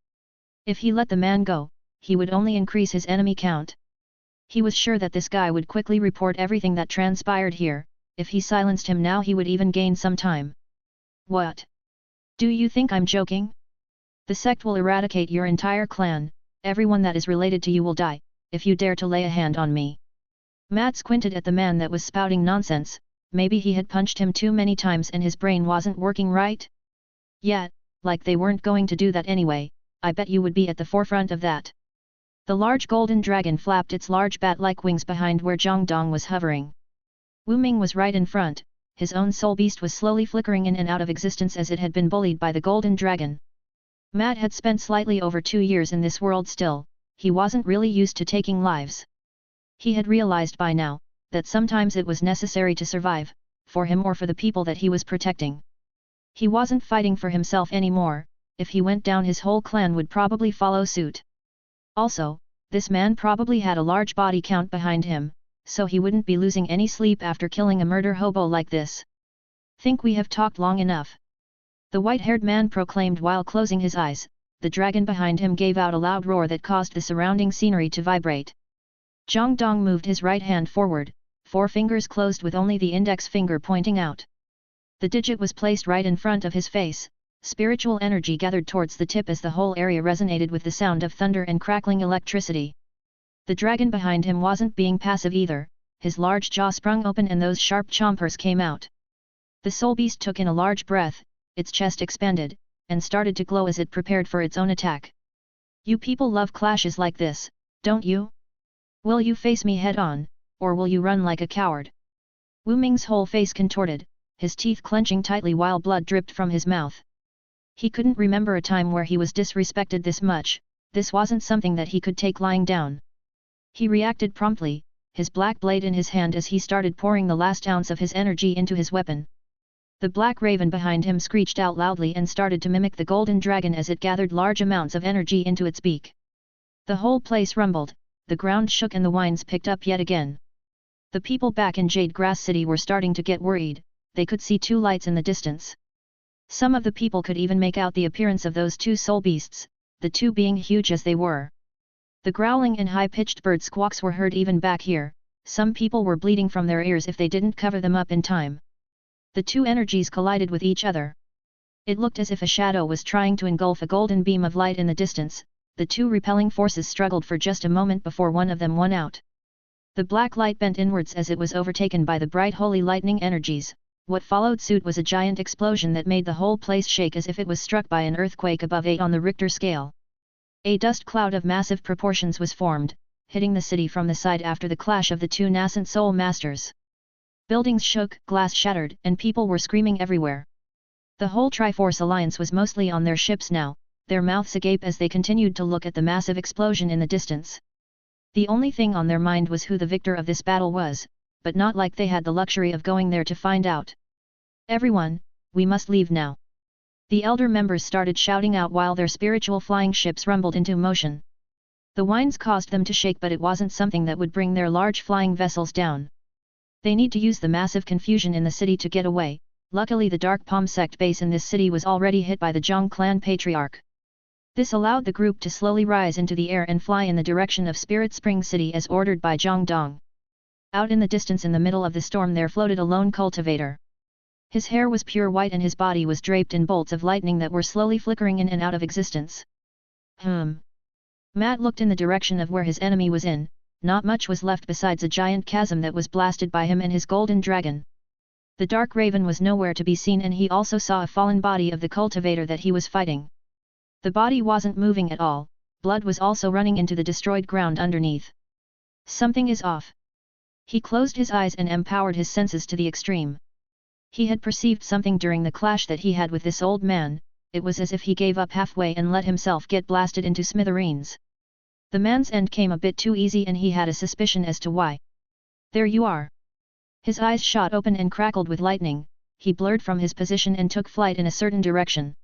If he let the man go, he would only increase his enemy count. He was sure that this guy would quickly report everything that transpired here. If he silenced him now he would even gain some time. What? Do you think I'm joking? The sect will eradicate your entire clan, everyone that is related to you will die, if you dare to lay a hand on me. Matt squinted at the man that was spouting nonsense. Maybe he had punched him too many times and his brain wasn't working right? Yet, like they weren't going to do that anyway, I bet you would be at the forefront of that. The large golden dragon flapped its large bat-like wings behind where Zhang Dong was hovering. Wu Ming was right in front, his own soul beast was slowly flickering in and out of existence as it had been bullied by the golden dragon. Matt had spent slightly over 2 years in this world still, he wasn't really used to taking lives. He had realized by now, that sometimes it was necessary to survive, for him or for the people that he was protecting. He wasn't fighting for himself anymore, if he went down his whole clan would probably follow suit. Also, this man probably had a large body count behind him, so he wouldn't be losing any sleep after killing a murder hobo like this. Think we have talked long enough. The white-haired man proclaimed while closing his eyes. The dragon behind him gave out a loud roar that caused the surrounding scenery to vibrate. Zhang Dong moved his right hand forward, 4 fingers closed with only the index finger pointing out. The digit was placed right in front of his face. Spiritual energy gathered towards the tip as the whole area resonated with the sound of thunder and crackling electricity. The dragon behind him wasn't being passive either, his large jaw sprung open and those sharp chompers came out. The soul beast took in a large breath, its chest expanded, and started to glow as it prepared for its own attack. You people love clashes like this, don't you? Will you face me head-on, or will you run like a coward? Wu Ming's whole face contorted, his teeth clenching tightly while blood dripped from his mouth. He couldn't remember a time where he was disrespected this much, this wasn't something that he could take lying down. He reacted promptly, his black blade in his hand as he started pouring the last ounce of his energy into his weapon. The black raven behind him screeched out loudly and started to mimic the golden dragon as it gathered large amounts of energy into its beak. The whole place rumbled, the ground shook and the winds picked up yet again. The people back in Jade Grass City were starting to get worried, they could see 2 lights in the distance. Some of the people could even make out the appearance of those 2 soul beasts, the 2 being huge as they were. The growling and high-pitched bird squawks were heard even back here, some people were bleeding from their ears if they didn't cover them up in time. The 2 energies collided with each other. It looked as if a shadow was trying to engulf a golden beam of light in the distance. The 2 repelling forces struggled for just a moment before one of them won out. The black light bent inwards as it was overtaken by the bright holy lightning energies. What followed suit was a giant explosion that made the whole place shake as if it was struck by an earthquake above 8 on the Richter scale. A dust cloud of massive proportions was formed, hitting the city from the side after the clash of the 2 nascent soul masters. Buildings shook, glass shattered, and people were screaming everywhere. The whole Triforce Alliance was mostly on their ships now, their mouths agape as they continued to look at the massive explosion in the distance. The only thing on their mind was who the victor of this battle was, but not like they had the luxury of going there to find out. Everyone, we must leave now. The elder members started shouting out while their spiritual flying ships rumbled into motion. The winds caused them to shake, but it wasn't something that would bring their large flying vessels down. They need to use the massive confusion in the city to get away. Luckily the Dark Palm sect base in this city was already hit by the Zhang clan patriarch. This allowed the group to slowly rise into the air and fly in the direction of Spirit Spring City as ordered by Zhang Dong. Out in the distance in the middle of the storm there floated a lone cultivator. His hair was pure white and his body was draped in bolts of lightning that were slowly flickering in and out of existence. Matt looked in the direction of where his enemy was in, not much was left besides a giant chasm that was blasted by him and his golden dragon. The dark raven was nowhere to be seen and he also saw a fallen body of the cultivator that he was fighting. The body wasn't moving at all, blood was also running into the destroyed ground underneath. Something is off. He closed his eyes and empowered his senses to the extreme. He had perceived something during the clash that he had with this old man, it was as if he gave up halfway and let himself get blasted into smithereens. The man's end came a bit too easy and he had a suspicion as to why. There you are. His eyes shot open and crackled with lightning, he blurred from his position and took flight in a certain direction.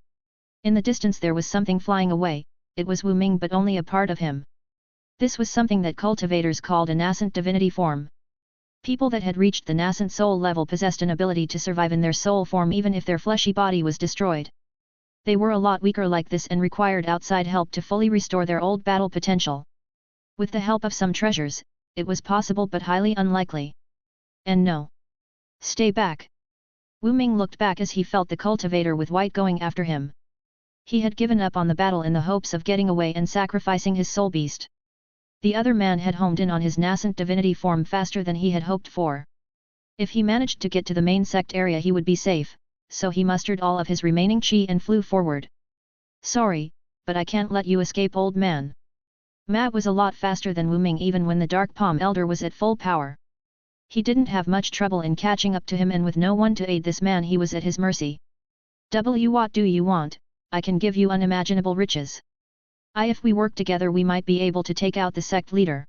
In the distance there was something flying away, it was Wu Ming but only a part of him. This was something that cultivators called a nascent divinity form. People that had reached the nascent soul level possessed an ability to survive in their soul form even if their fleshy body was destroyed. They were a lot weaker like this and required outside help to fully restore their old battle potential. With the help of some treasures, it was possible but highly unlikely. And no. Stay back. Wu Ming looked back as he felt the cultivator with white going after him. He had given up on the battle in the hopes of getting away and sacrificing his soul beast. The other man had homed in on his nascent divinity form faster than he had hoped for. If he managed to get to the main sect area he would be safe, so he mustered all of his remaining chi and flew forward. Sorry, but I can't let you escape, old man. Matt was a lot faster than Wu Ming even when the Dark Palm Elder was at full power. He didn't have much trouble in catching up to him, and with no one to aid this man he was at his mercy. What do you want? I can give you unimaginable riches. If we work together we might be able to take out the sect leader.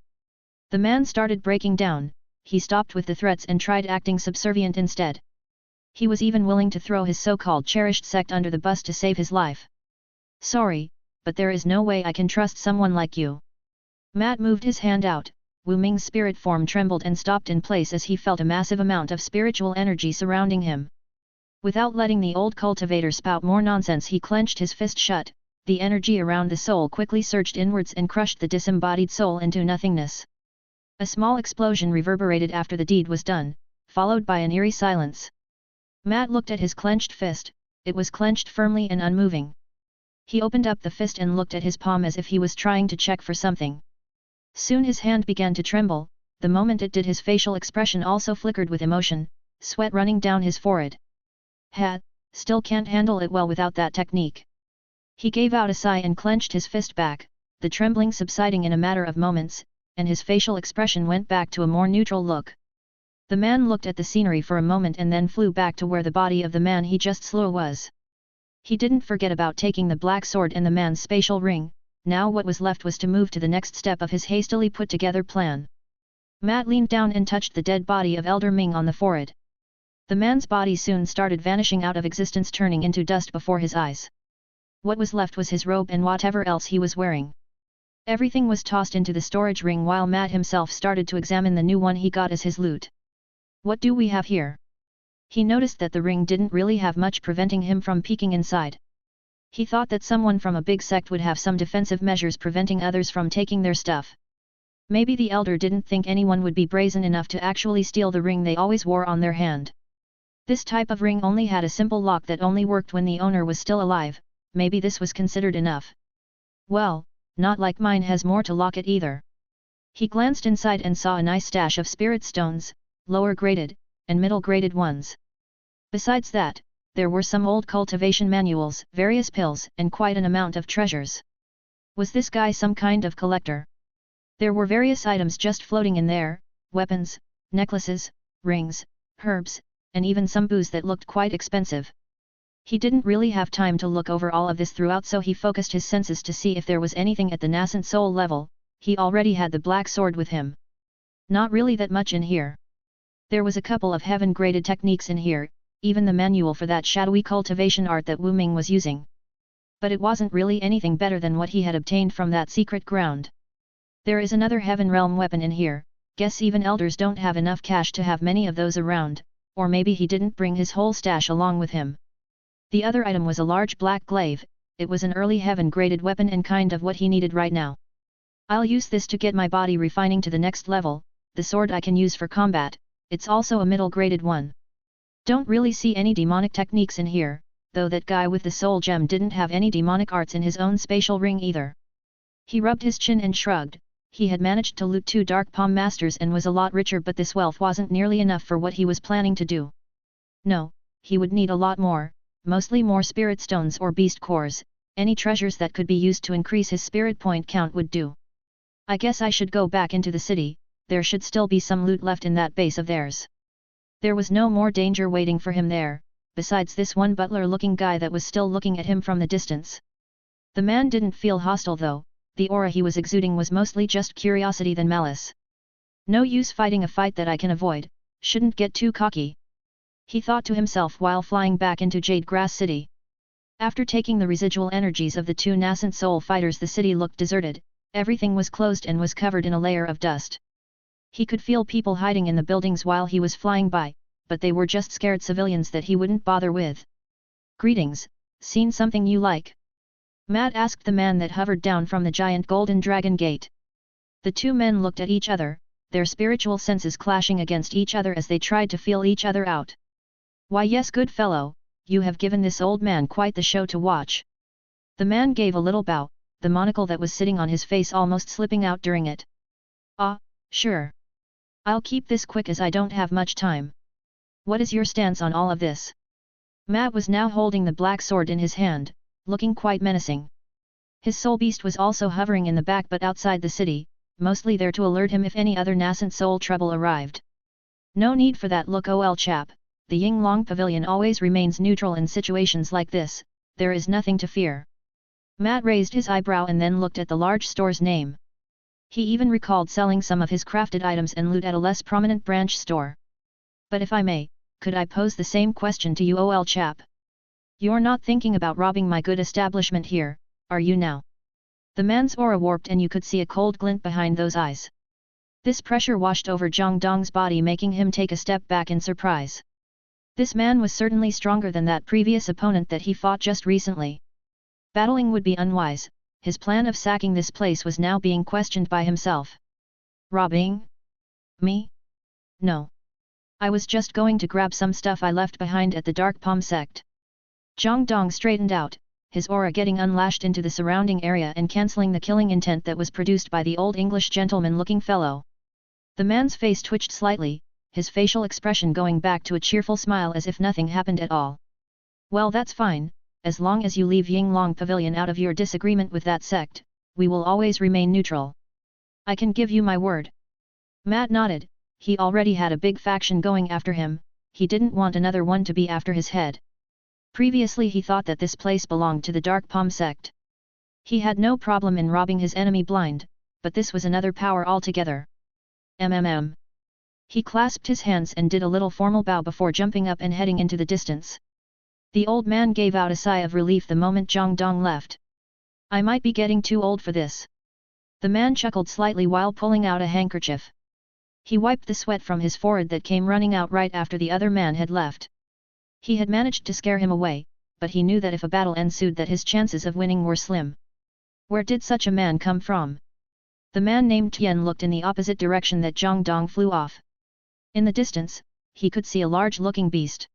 The man started breaking down. He stopped with the threats and tried acting subservient instead. He was even willing to throw his so-called cherished sect under the bus to save his life. Sorry, but there is no way I can trust someone like you. Matt moved his hand out. Wu Ming's spirit form trembled and stopped in place as he felt a massive amount of spiritual energy surrounding him. Without letting the old cultivator spout more nonsense, he clenched his fist shut. The energy around the soul quickly surged inwards and crushed the disembodied soul into nothingness. A small explosion reverberated after the deed was done, followed by an eerie silence. Matt looked at his clenched fist. It was clenched firmly and unmoving. He opened up the fist and looked at his palm as if he was trying to check for something. Soon his hand began to tremble. The moment it did, his facial expression also flickered with emotion, sweat running down his forehead. Still can't handle it well without that technique. He gave out a sigh and clenched his fist back, the trembling subsiding in a matter of moments, and his facial expression went back to a more neutral look. The man looked at the scenery for a moment and then flew back to where the body of the man he just slew was. He didn't forget about taking the black sword and the man's spatial ring. Now what was left was to move to the next step of his hastily put together plan. Matt leaned down and touched the dead body of Elder Ming on the forehead. The man's body soon started vanishing out of existence, turning into dust before his eyes. What was left was his robe and whatever else he was wearing. Everything was tossed into the storage ring while Matt himself started to examine the new one he got as his loot. What do we have here? He noticed that the ring didn't really have much preventing him from peeking inside. He thought that someone from a big sect would have some defensive measures preventing others from taking their stuff. Maybe the elder didn't think anyone would be brazen enough to actually steal the ring they always wore on their hand. This type of ring only had a simple lock that only worked when the owner was still alive. Maybe this was considered enough. Well, not like mine has more to lock it either. He glanced inside and saw a nice stash of spirit stones, lower graded, and middle graded ones. Besides that, there were some old cultivation manuals, various pills, and quite an amount of treasures. Was this guy some kind of collector? There were various items just floating in there, weapons, necklaces, rings, herbs, and even some booze that looked quite expensive. He didn't really have time to look over all of this throughout, so he focused his senses to see if there was anything at the nascent soul level. He already had the black sword with him. Not really that much in here. There was a couple of heaven-graded techniques in here, even the manual for that shadowy cultivation art that Wu Ming was using. But it wasn't really anything better than what he had obtained from that secret ground. There is another heaven realm weapon in here. Guess even elders don't have enough cash to have many of those around, or maybe he didn't bring his whole stash along with him. The other item was a large black glaive. It was an early heaven-graded weapon and kind of what he needed right now. I'll use this to get my body refining to the next level. The sword I can use for combat. It's also a middle-graded one. Don't really see any demonic techniques in here, though that guy with the soul gem didn't have any demonic arts in his own spatial ring either. He rubbed his chin and shrugged. He had managed to loot 2 Dark Palm Masters and was a lot richer, but this wealth wasn't nearly enough for what he was planning to do. No, he would need a lot more, mostly more spirit stones or beast cores. Any treasures that could be used to increase his spirit point count would do. I guess I should go back into the city. There should still be some loot left in that base of theirs. There was no more danger waiting for him there, besides this one butler-looking guy that was still looking at him from the distance. The man didn't feel hostile though. The aura he was exuding was mostly just curiosity than malice. No use fighting a fight that I can avoid, shouldn't get too cocky. He thought to himself while flying back into Jade Grass City. After taking the residual energies of the 2 nascent soul fighters, the city looked deserted. Everything was closed and was covered in a layer of dust. He could feel people hiding in the buildings while he was flying by, but they were just scared civilians that he wouldn't bother with. Greetings, Seen something you like? Matt asked the man that hovered down from the giant golden dragon gate. The two men looked at each other, their spiritual senses clashing against each other as they tried to feel each other out. Why yes, good fellow, you have given this old man quite the show to watch. The man gave a little bow, the monocle that was sitting on his face almost slipping out during it. Ah, sure. I'll keep this quick as I don't have much time. What is your stance on all of this? Matt was now holding the black sword in his hand, looking quite menacing. His soul beast was also hovering in the back but outside the city, mostly there to alert him if any other nascent soul trouble arrived. No need for that look, ol chap, the Yinglong Pavilion always remains neutral in situations like this, there is nothing to fear. Matt raised his eyebrow and then looked at the large store's name. He even recalled selling some of his crafted items and loot at a less prominent branch store. But if I may, could I pose the same question to you, ol chap? You're not thinking about robbing my good establishment here, are you now? The man's aura warped and you could see a cold glint behind those eyes. This pressure washed over Zhang Dong's body, making him take a step back in surprise. This man was certainly stronger than that previous opponent that he fought just recently. Battling would be unwise, his plan of sacking this place was now being questioned by himself. Robbing? Me? No. I was just going to grab some stuff I left behind at the Dark Palm sect. Zhang Dong straightened out, his aura getting unlashed into the surrounding area and cancelling the killing intent that was produced by the old English gentleman-looking fellow. The man's face twitched slightly, his facial expression going back to a cheerful smile as if nothing happened at all. Well, that's fine, as long as you leave Yinglong Pavilion out of your disagreement with that sect, we will always remain neutral. I can give you my word. Matt nodded, he already had a big faction going after him, he didn't want another one to be after his head. Previously he thought that this place belonged to the Dark Palm sect. He had no problem in robbing his enemy blind, but this was another power altogether. He clasped his hands and did a little formal bow before jumping up and heading into the distance. The old man gave out a sigh of relief the moment Zhang Dong left. I might be getting too old for this. The man chuckled slightly while pulling out a handkerchief. He wiped the sweat from his forehead that came running out right after the other man had left. He had managed to scare him away, but he knew that if a battle ensued that his chances of winning were slim. Where did such a man come from? The man named Tian looked in the opposite direction that Zhang Dong flew off. In the distance, he could see a large-looking beast.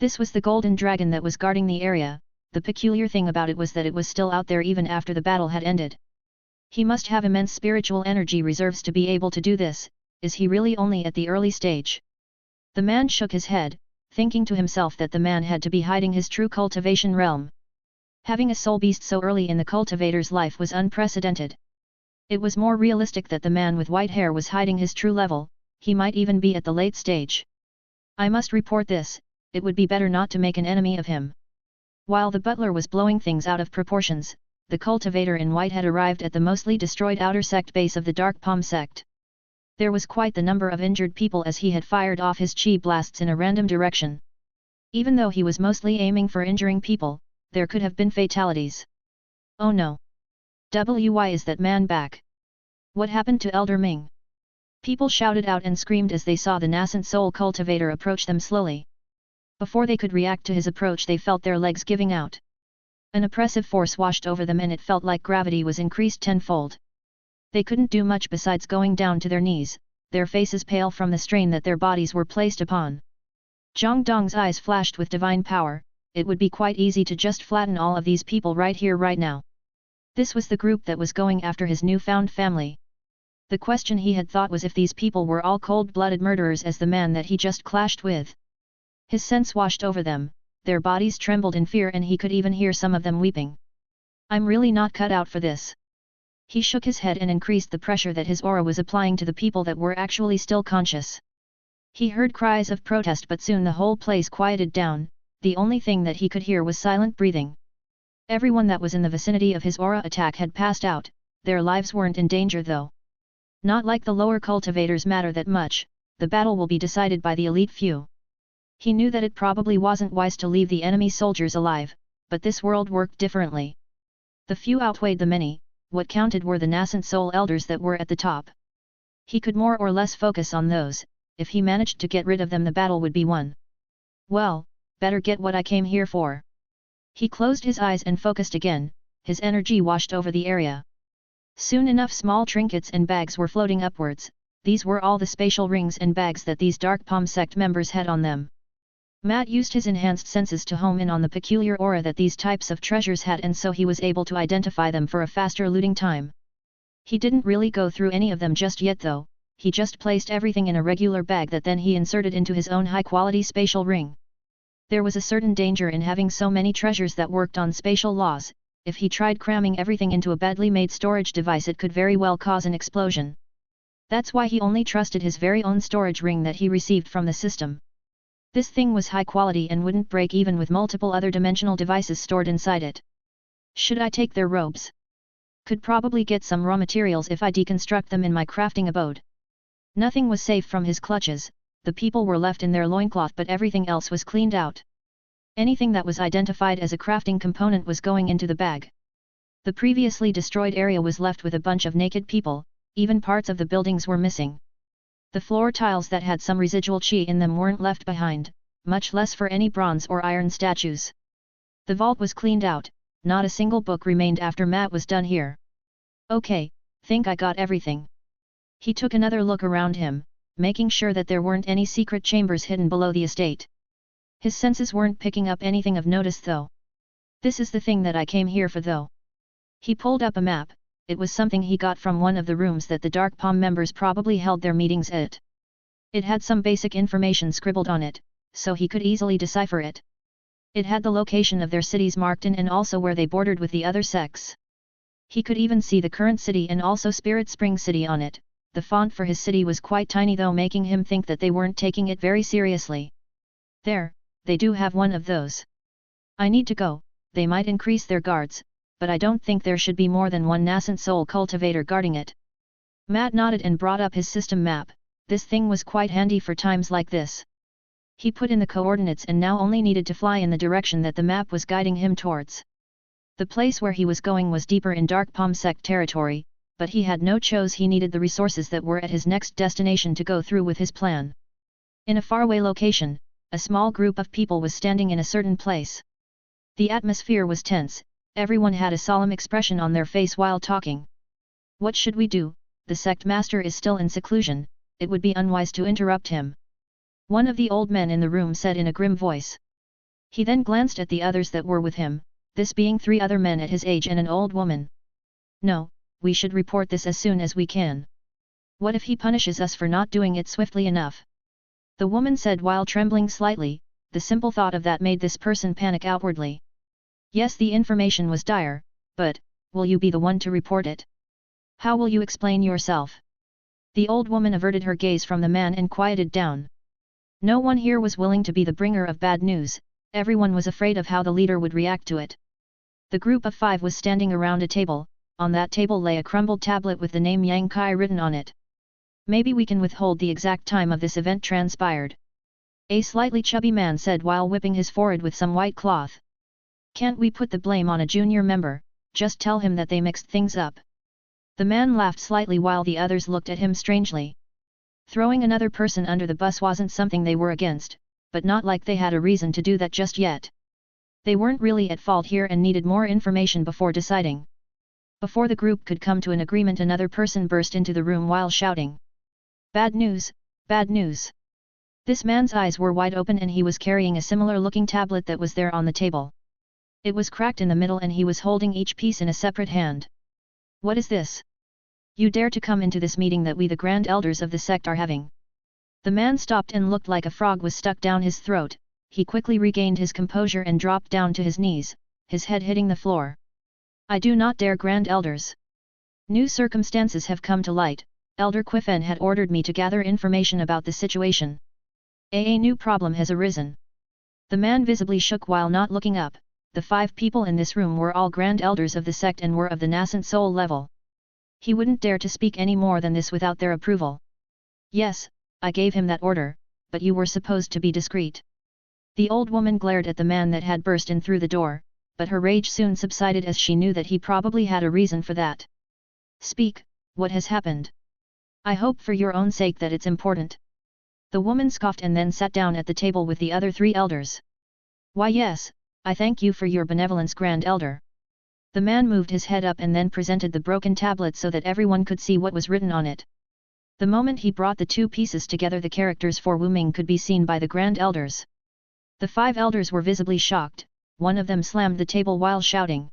This was the golden dragon that was guarding the area. The peculiar thing about it was that it was still out there even after the battle had ended. He must have immense spiritual energy reserves to be able to do this. Is he really only at the early stage? The man shook his head, thinking to himself that the man had to be hiding his true cultivation realm. Having a soul beast so early in the cultivator's life was unprecedented. It was more realistic that the man with white hair was hiding his true level, he might even be at the late stage. I must report this, it would be better not to make an enemy of him. While the butler was blowing things out of proportions, the cultivator in white had arrived at the mostly destroyed outer sect base of the Dark Palm sect. There was quite the number of injured people as he had fired off his chi blasts in a random direction. Even though he was mostly aiming for injuring people, there could have been fatalities. Oh no! Why is that man back? What happened to Elder Ming? People shouted out and screamed as they saw the nascent soul cultivator approach them slowly. Before they could react to his approach, they felt their legs giving out. An oppressive force washed over them and it felt like gravity was increased tenfold. They couldn't do much besides going down to their knees, their faces pale from the strain that their bodies were placed upon. Zhang Dong's eyes flashed with divine power, it would be quite easy to just flatten all of these people right here right now. This was the group that was going after his newfound family. The question he had thought was if these people were all cold-blooded murderers as the man that he just clashed with. His sense washed over them, their bodies trembled in fear and he could even hear some of them weeping. I'm really not cut out for this. He shook his head and increased the pressure that his aura was applying to the people that were actually still conscious. He heard cries of protest but soon the whole place quieted down, the only thing that he could hear was silent breathing. Everyone that was in the vicinity of his aura attack had passed out, their lives weren't in danger though. Not like the lower cultivators matter that much, the battle will be decided by the elite few. He knew that it probably wasn't wise to leave the enemy soldiers alive, but this world worked differently. The few outweighed the many. What counted were the nascent soul elders that were at the top. He could more or less focus on those, if he managed to get rid of them the battle would be won. Well, better get what I came here for. He closed his eyes and focused again, his energy washed over the area. Soon enough small trinkets and bags were floating upwards, these were all the spatial rings and bags that these Dark Palm sect members had on them. Matt used his enhanced senses to home in on the peculiar aura that these types of treasures had, and so he was able to identify them for a faster looting time. He didn't really go through any of them just yet though, he just placed everything in a regular bag that then he inserted into his own high-quality spatial ring. There was a certain danger in having so many treasures that worked on spatial laws. If he tried cramming everything into a badly made storage device, it could very well cause an explosion. That's why he only trusted his very own storage ring that he received from the system. This thing was high quality and wouldn't break even with multiple other dimensional devices stored inside it. Should I take their robes? Could probably get some raw materials if I deconstruct them in my crafting abode. Nothing was safe from his clutches, the people were left in their loincloth, but everything else was cleaned out. Anything that was identified as a crafting component was going into the bag. The previously destroyed area was left with a bunch of naked people, even parts of the buildings were missing. The floor tiles that had some residual chi in them weren't left behind, much less for any bronze or iron statues. The vault was cleaned out, not a single book remained after Matt was done here. Okay, think I got everything. He took another look around him, making sure that there weren't any secret chambers hidden below the estate. His senses weren't picking up anything of notice though. This is the thing that I came here for though. He pulled up a map. It was something he got from one of the rooms that the Dark Palm members probably held their meetings at. It had some basic information scribbled on it, so he could easily decipher it. It had the location of their cities marked in and also where they bordered with the other sects. He could even see the current city and also Spirit Spring City on it. The font for his city was quite tiny though, making him think that they weren't taking it very seriously. There, they do have one of those. I need to go, they might increase their guards, but I don't think there should be more than one nascent soul cultivator guarding it. Matt nodded and brought up his system map. This thing was quite handy for times like this. He put in the coordinates and now only needed to fly in the direction that the map was guiding him towards. The place where he was going was deeper in Dark Palm sect territory, but he had no choice. He needed the resources that were at his next destination to go through with his plan. In a faraway location, a small group of people was standing in a certain place. The atmosphere was tense. Everyone had a solemn expression on their face while talking. What should we do? The sect master is still in seclusion, it would be unwise to interrupt him. One of the old men in the room said in a grim voice. He then glanced at the others that were with him, this being 3 other men at his age and an old woman. No, we should report this as soon as we can. What if he punishes us for not doing it swiftly enough? The woman said while trembling slightly. The simple thought of that made this person panic outwardly. Yes, the information was dire, but, will you be the one to report it? How will you explain yourself? The old woman averted her gaze from the man and quieted down. No one here was willing to be the bringer of bad news, everyone was afraid of how the leader would react to it. The group of 5 was standing around a table, on that table lay a crumbled tablet with the name Yang Kai written on it. Maybe we can withhold the exact time of this event transpired. A slightly chubby man said while whipping his forehead with some white cloth. Can't we put the blame on a junior member, just tell him that they mixed things up? The man laughed slightly while the others looked at him strangely. Throwing another person under the bus wasn't something they were against, but not like they had a reason to do that just yet. They weren't really at fault here and needed more information before deciding. Before the group could come to an agreement, another person burst into the room while shouting. Bad news, bad news. This man's eyes were wide open and he was carrying a similar looking tablet that was there on the table. It was cracked in the middle and he was holding each piece in a separate hand. What is this? You dare to come into this meeting that we the Grand Elders of the sect are having? The man stopped and looked like a frog was stuck down his throat. He quickly regained his composure and dropped down to his knees, his head hitting the floor. I do not dare, Grand Elders. New circumstances have come to light. Elder Qifen had ordered me to gather information about the situation. A new problem has arisen. The man visibly shook while not looking up. The 5 people in this room were all Grand Elders of the sect and were of the nascent soul level. He wouldn't dare to speak any more than this without their approval. Yes, I gave him that order, but you were supposed to be discreet. The old woman glared at the man that had burst in through the door, but her rage soon subsided as she knew that he probably had a reason for that. Speak, what has happened? I hope for your own sake that it's important. The woman scoffed and then sat down at the table with the other 3 elders. Why yes, I thank you for your benevolence, Grand Elder. The man moved his head up and then presented the broken tablet so that everyone could see what was written on it. The moment he brought the two pieces together, the characters for Wu Ming could be seen by the Grand Elders. The 5 elders were visibly shocked. One of them slammed the table while shouting,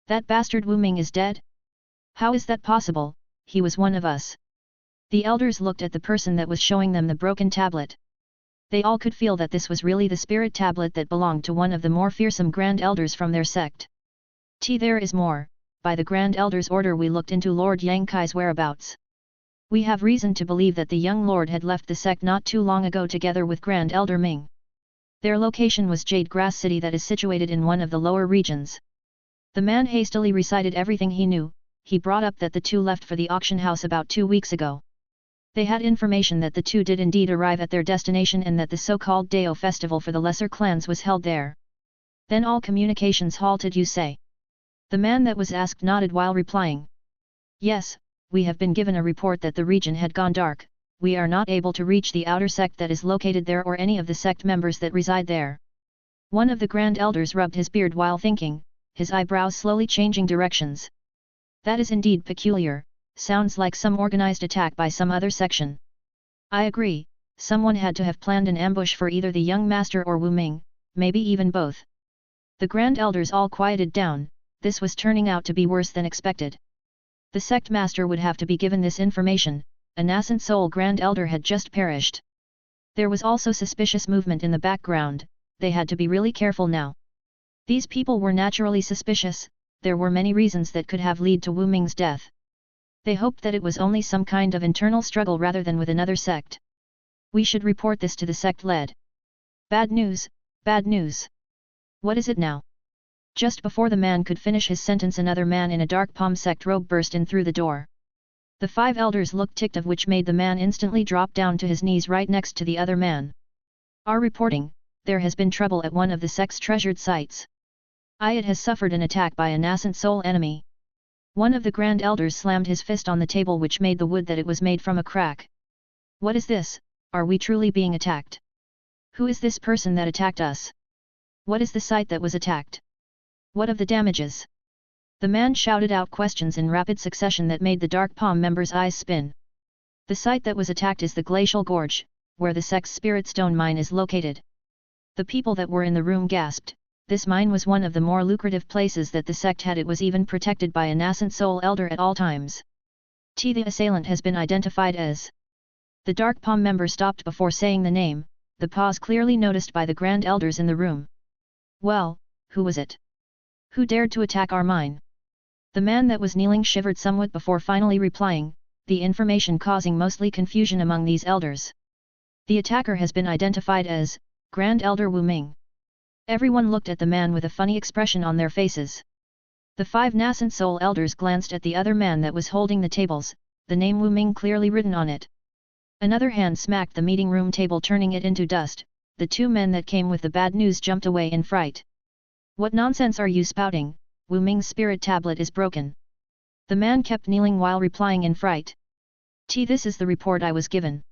"That bastard Wu Ming is dead? How is that possible? He was one of us." The elders looked at the person that was showing them the broken tablet. They all could feel that this was really the spirit tablet that belonged to one of the more fearsome Grand Elders from their sect. There is more. By the Grand Elder's order we looked into Lord Yang Kai's whereabouts. We have reason to believe that the young lord had left the sect not too long ago together with Grand Elder Ming. Their location was Jade Grass City, that is situated in one of the lower regions. The man hastily recited everything he knew. He brought up that the two left for the auction house about 2 weeks ago. They had information that the two did indeed arrive at their destination and that the so-called Dao festival for the lesser clans was held there. Then all communications halted, you say? The man that was asked nodded while replying. Yes, we have been given a report that the region had gone dark. We are not able to reach the outer sect that is located there or any of the sect members that reside there. One of the Grand Elders rubbed his beard while thinking, his eyebrows slowly changing directions. That is indeed peculiar, sounds like some organized attack by some other section. I agree, someone had to have planned an ambush for either the young master or Wu Ming, maybe even both. The Grand Elders all quieted down. This was turning out to be worse than expected. The sect master would have to be given this information. A nascent soul Grand Elder had just perished. There was also suspicious movement in the background. They had to be really careful now. These people were naturally suspicious. There were many reasons that could have led to Wu Ming's death. They hoped that it was only some kind of internal struggle rather than with another sect. We should report this to the sect-led. Bad news, bad news. What is it now? Just before the man could finish his sentence, another man in a dark palm sect robe burst in through the door. The 5 elders looked ticked, of which made the man instantly drop down to his knees right next to the other man. Our reporting, there has been trouble at one of the sect's treasured sites. It has suffered an attack by a nascent soul enemy. One of the Grand Elders slammed his fist on the table, which made the wood that it was made from a crack. What is this? Are we truly being attacked? Who is this person that attacked us? What is the site that was attacked? What of the damages? The man shouted out questions in rapid succession that made the Dark Palm members' eyes spin. The site that was attacked is the Glacial Gorge, where the sect's spirit stone mine is located. The people that were in the room gasped. This mine was one of the more lucrative places that the sect had. It was even protected by a nascent soul elder at all times. The assailant has been identified as. The Dark Palm member stopped before saying the name, the pause clearly noticed by the Grand Elders in the room. Well, who was it? Who dared to attack our mine? The man that was kneeling shivered somewhat before finally replying, the information causing mostly confusion among these elders. The attacker has been identified as Grand Elder Wu Ming. Everyone looked at the man with a funny expression on their faces. The 5 nascent soul elders glanced at the other man that was holding the tables, the name Wu Ming clearly written on it. Another hand smacked the meeting room table, turning it into dust. The 2 men that came with the bad news jumped away in fright. What nonsense are you spouting? Wu Ming's spirit tablet is broken. The man kept kneeling while replying in fright. This is the report I was given.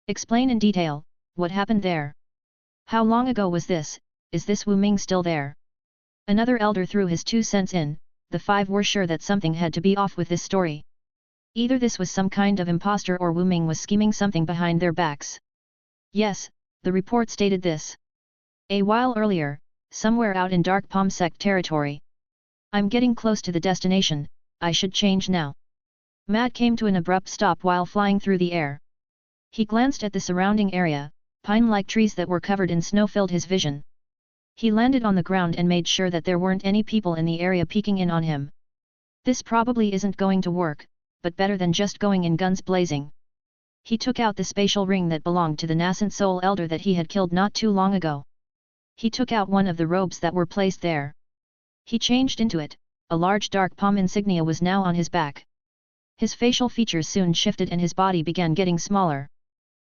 Explain in detail, what happened there? How long ago was this? Is this Wu Ming still there? Another elder threw his 2 cents in. The 5 were sure that something had to be off with this story. Either this was some kind of impostor or Wu Ming was scheming something behind their backs. Yes, the report stated this. A while earlier, somewhere out in Dark Palm sect territory. I'm getting close to the destination, I should change now. Matt came to an abrupt stop while flying through the air. He glanced at the surrounding area. Pine-like trees that were covered in snow filled his vision. He landed on the ground and made sure that there weren't any people in the area peeking in on him. This probably isn't going to work, but better than just going in guns blazing. He took out the spatial ring that belonged to the nascent soul elder that he had killed not too long ago. He took out one of the robes that were placed there. He changed into it. A large dark palm insignia was now on his back. His facial features soon shifted and his body began getting smaller.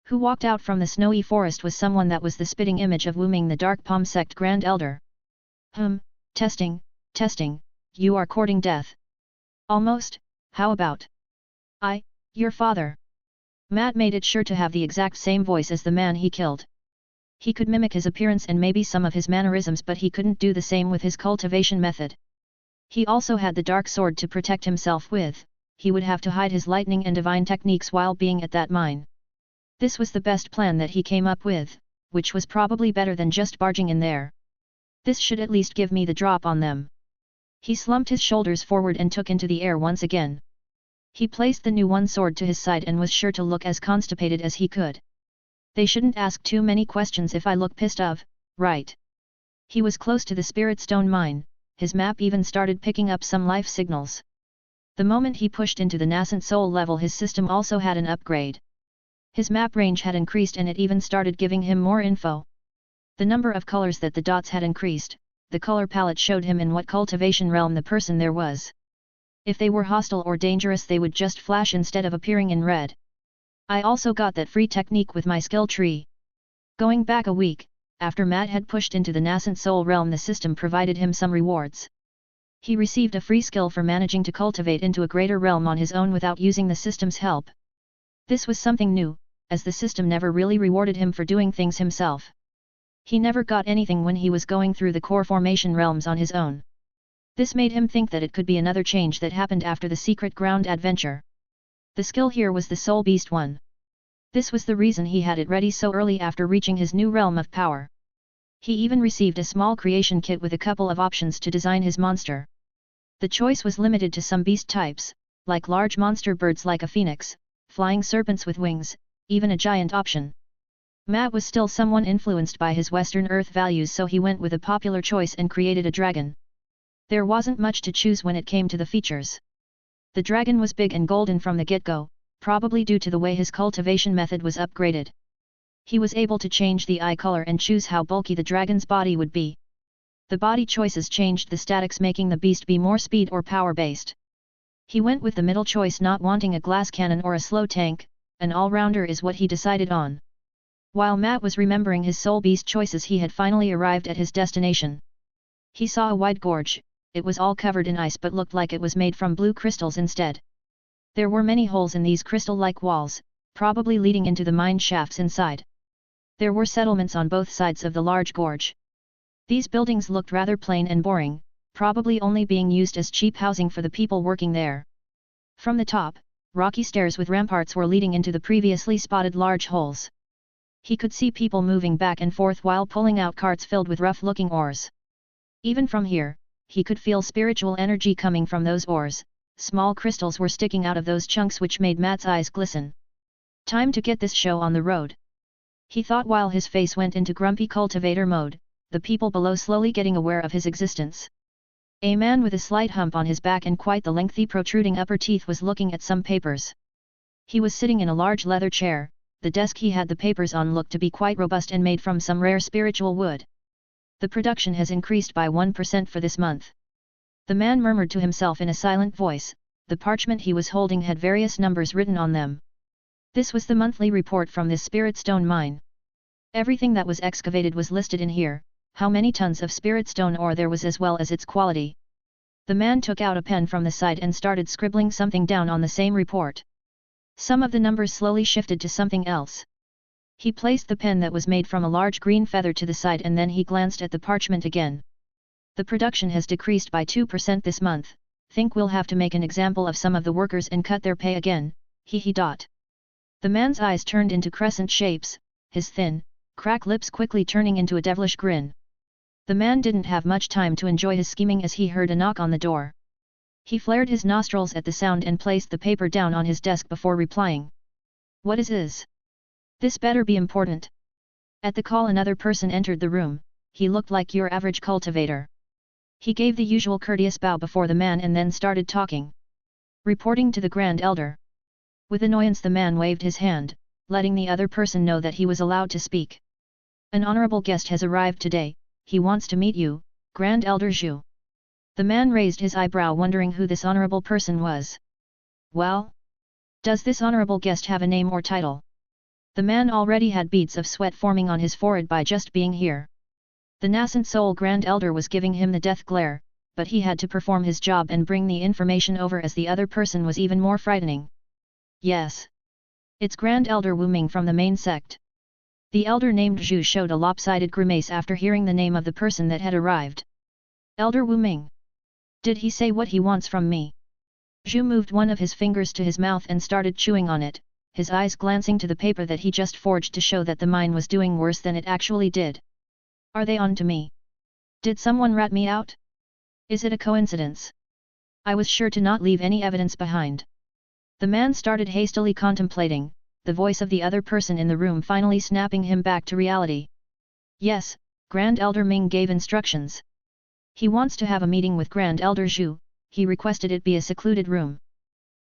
Who walked out from the snowy forest was someone that was the spitting image of Wu Ming, the Dark Palm sect Grand Elder. Testing, you are courting death. Almost, how about? Your father. Matt made it sure to have the exact same voice as the man he killed. He could mimic his appearance and maybe some of his mannerisms, but he couldn't do the same with his cultivation method. He also had the dark sword to protect himself with. He would have to hide his lightning and divine techniques while being at that mine. This was the best plan that he came up with, which was probably better than just barging in there. This should at least give me the drop on them. He slumped his shoulders forward and took into the air once again. He placed the new one sword to his side and was sure to look as constipated as he could. They shouldn't ask too many questions if I look pissed off, right? He was close to the Spirit Stone mine, his map even started picking up some life signals. The moment he pushed into the nascent soul level, his system also had an upgrade. His map range had increased and it even started giving him more info. The number of colors that the dots had increased, the color palette showed him in what cultivation realm the person there was. If they were hostile or dangerous, they would just flash instead of appearing in red. I also got that free technique with my skill tree. Going back a week, after Matt had pushed into the nascent soul realm, the system provided him some rewards. He received a free skill for managing to cultivate into a greater realm on his own without using the system's help. This was something new, as the system never really rewarded him for doing things himself. He never got anything when he was going through the core formation realms on his own. This made him think that it could be another change that happened after the secret ground adventure. The skill here was the Soul Beast one. This was the reason he had it ready so early after reaching his new realm of power. He even received a small creation kit with a couple of options to design his monster. The choice was limited to some beast types, like large monster birds like a phoenix, flying serpents with wings, even a giant option. Matt was still somewhat influenced by his Western Earth values, so he went with a popular choice and created a dragon. There wasn't much to choose when it came to the features. The dragon was big and golden from the get-go, probably due to the way his cultivation method was upgraded. He was able to change the eye color and choose how bulky the dragon's body would be. The body choices changed the statics, making the beast be more speed or power-based. He went with the middle choice, not wanting a glass cannon or a slow tank. An all-rounder is what he decided on. While Matt was remembering his soul beast choices, he had finally arrived at his destination. He saw a wide gorge. It was all covered in ice but looked like it was made from blue crystals instead. There were many holes in these crystal-like walls, probably leading into the mine shafts inside. There were settlements on both sides of the large gorge. These buildings looked rather plain and boring, probably only being used as cheap housing for the people working there. From the top, rocky stairs with ramparts were leading into the previously spotted large holes. He could see people moving back and forth while pulling out carts filled with rough-looking ores. Even from here, he could feel spiritual energy coming from those ores. Small crystals were sticking out of those chunks, which made Matt's eyes glisten. Time to get this show on the road, he thought while his face went into grumpy cultivator mode, the people below slowly getting aware of his existence. A man with a slight hump on his back and quite the lengthy protruding upper teeth was looking at some papers. He was sitting in a large leather chair. The desk he had the papers on looked to be quite robust and made from some rare spiritual wood. The production has increased by 1% for this month. The man murmured to himself in a silent voice. The parchment he was holding had various numbers written on them. This was the monthly report from this Spirit Stone mine. Everything that was excavated was listed in here, how many tons of Spirit Stone ore there was as well as its quality. The man took out a pen from the side and started scribbling something down on the same report. Some of the numbers slowly shifted to something else. He placed the pen that was made from a large green feather to the side and then he glanced at the parchment again. The production has decreased by 2% this month. Think we'll have to make an example of some of the workers and cut their pay again, he. The man's eyes turned into crescent shapes, his thin, cracked lips quickly turning into a devilish grin. The man didn't have much time to enjoy his scheming as he heard a knock on the door. He flared his nostrils at the sound and placed the paper down on his desk before replying. What is this? This better be important. At the call another person entered the room. He looked like your average cultivator. He gave the usual courteous bow before the man and then started talking. Reporting to the Grand Elder. With annoyance the man waved his hand, letting the other person know that he was allowed to speak. An honorable guest has arrived today, he wants to meet you, Grand Elder Zhu. The man raised his eyebrow wondering who this honorable person was. Well? Does this honorable guest have a name or title? The man already had beads of sweat forming on his forehead by just being here. The nascent soul Grand Elder was giving him the death glare, but he had to perform his job and bring the information over as the other person was even more frightening. Yes. It's Grand Elder Wu Ming from the main sect. The elder named Zhu showed a lopsided grimace after hearing the name of the person that had arrived. Elder Wu Ming. Did he say what he wants from me? Zhu moved one of his fingers to his mouth and started chewing on it, his eyes glancing to the paper that he just forged to show that the mine was doing worse than it actually did. Are they on to me? Did someone rat me out? Is it a coincidence? I was sure to not leave any evidence behind. The man started hastily contemplating, the voice of the other person in the room finally snapping him back to reality. Yes, Grand Elder Ming gave instructions. He wants to have a meeting with Grand Elder Zhu, he requested it be a secluded room.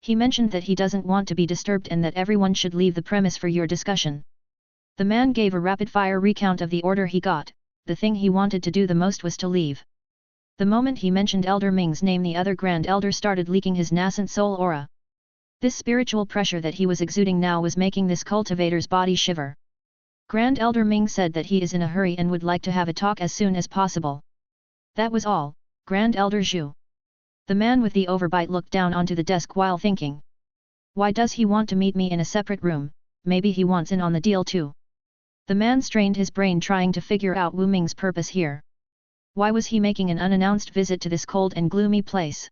He mentioned that he doesn't want to be disturbed and that everyone should leave the premise for your discussion. The man gave a rapid-fire recount of the order he got. The thing he wanted to do the most was to leave. The moment he mentioned Elder Ming's name, the other Grand Elder started leaking his nascent soul aura. This spiritual pressure that he was exuding now was making this cultivator's body shiver. Grand Elder Ming said that he is in a hurry and would like to have a talk as soon as possible. That was all, Grand Elder Zhu. The man with the overbite looked down onto the desk while thinking. Why does he want to meet me in a separate room? Maybe he wants in on the deal too. The man strained his brain trying to figure out Wu Ming's purpose here. Why was he making an unannounced visit to this cold and gloomy place?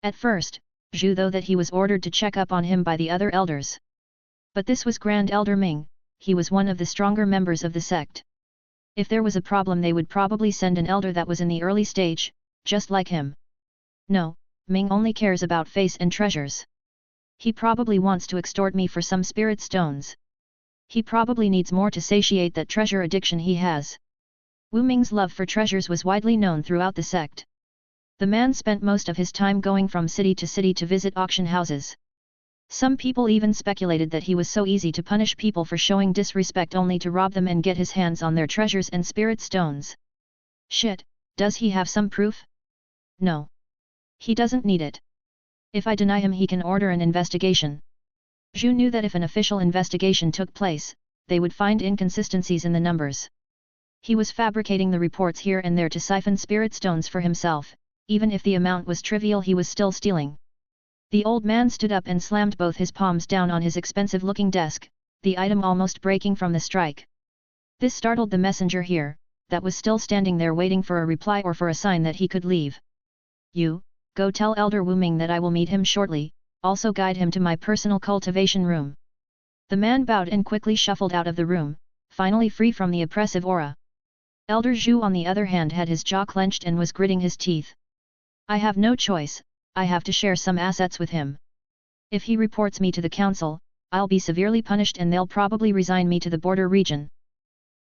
At first, Zhu thought that he was ordered to check up on him by the other elders. But this was Grand Elder Ming, he was one of the stronger members of the sect. If there was a problem they would probably send an elder that was in the early stage, just like him. No, Ming only cares about face and treasures. He probably wants to extort me for some spirit stones. He probably needs more to satiate that treasure addiction he has. Wu Ming's love for treasures was widely known throughout the sect. The man spent most of his time going from city to visit auction houses. Some people even speculated that he was so easy to punish people for showing disrespect only to rob them and get his hands on their treasures and spirit stones. Shit, does he have some proof? No. He doesn't need it. If I deny him, he can order an investigation. Zhu knew that if an official investigation took place, they would find inconsistencies in the numbers. He was fabricating the reports here and there to siphon spirit stones for himself, even if the amount was trivial he was still stealing. The old man stood up and slammed both his palms down on his expensive-looking desk, the item almost breaking from the strike. This startled the messenger here, that was still standing there waiting for a reply or for a sign that he could leave. You, go tell Elder Wu Ming that I will meet him shortly, also guide him to my personal cultivation room. The man bowed and quickly shuffled out of the room, finally free from the oppressive aura. Elder Zhu on the other hand had his jaw clenched and was gritting his teeth. I have no choice, I have to share some assets with him. If he reports me to the council, I'll be severely punished and they'll probably resign me to the border region.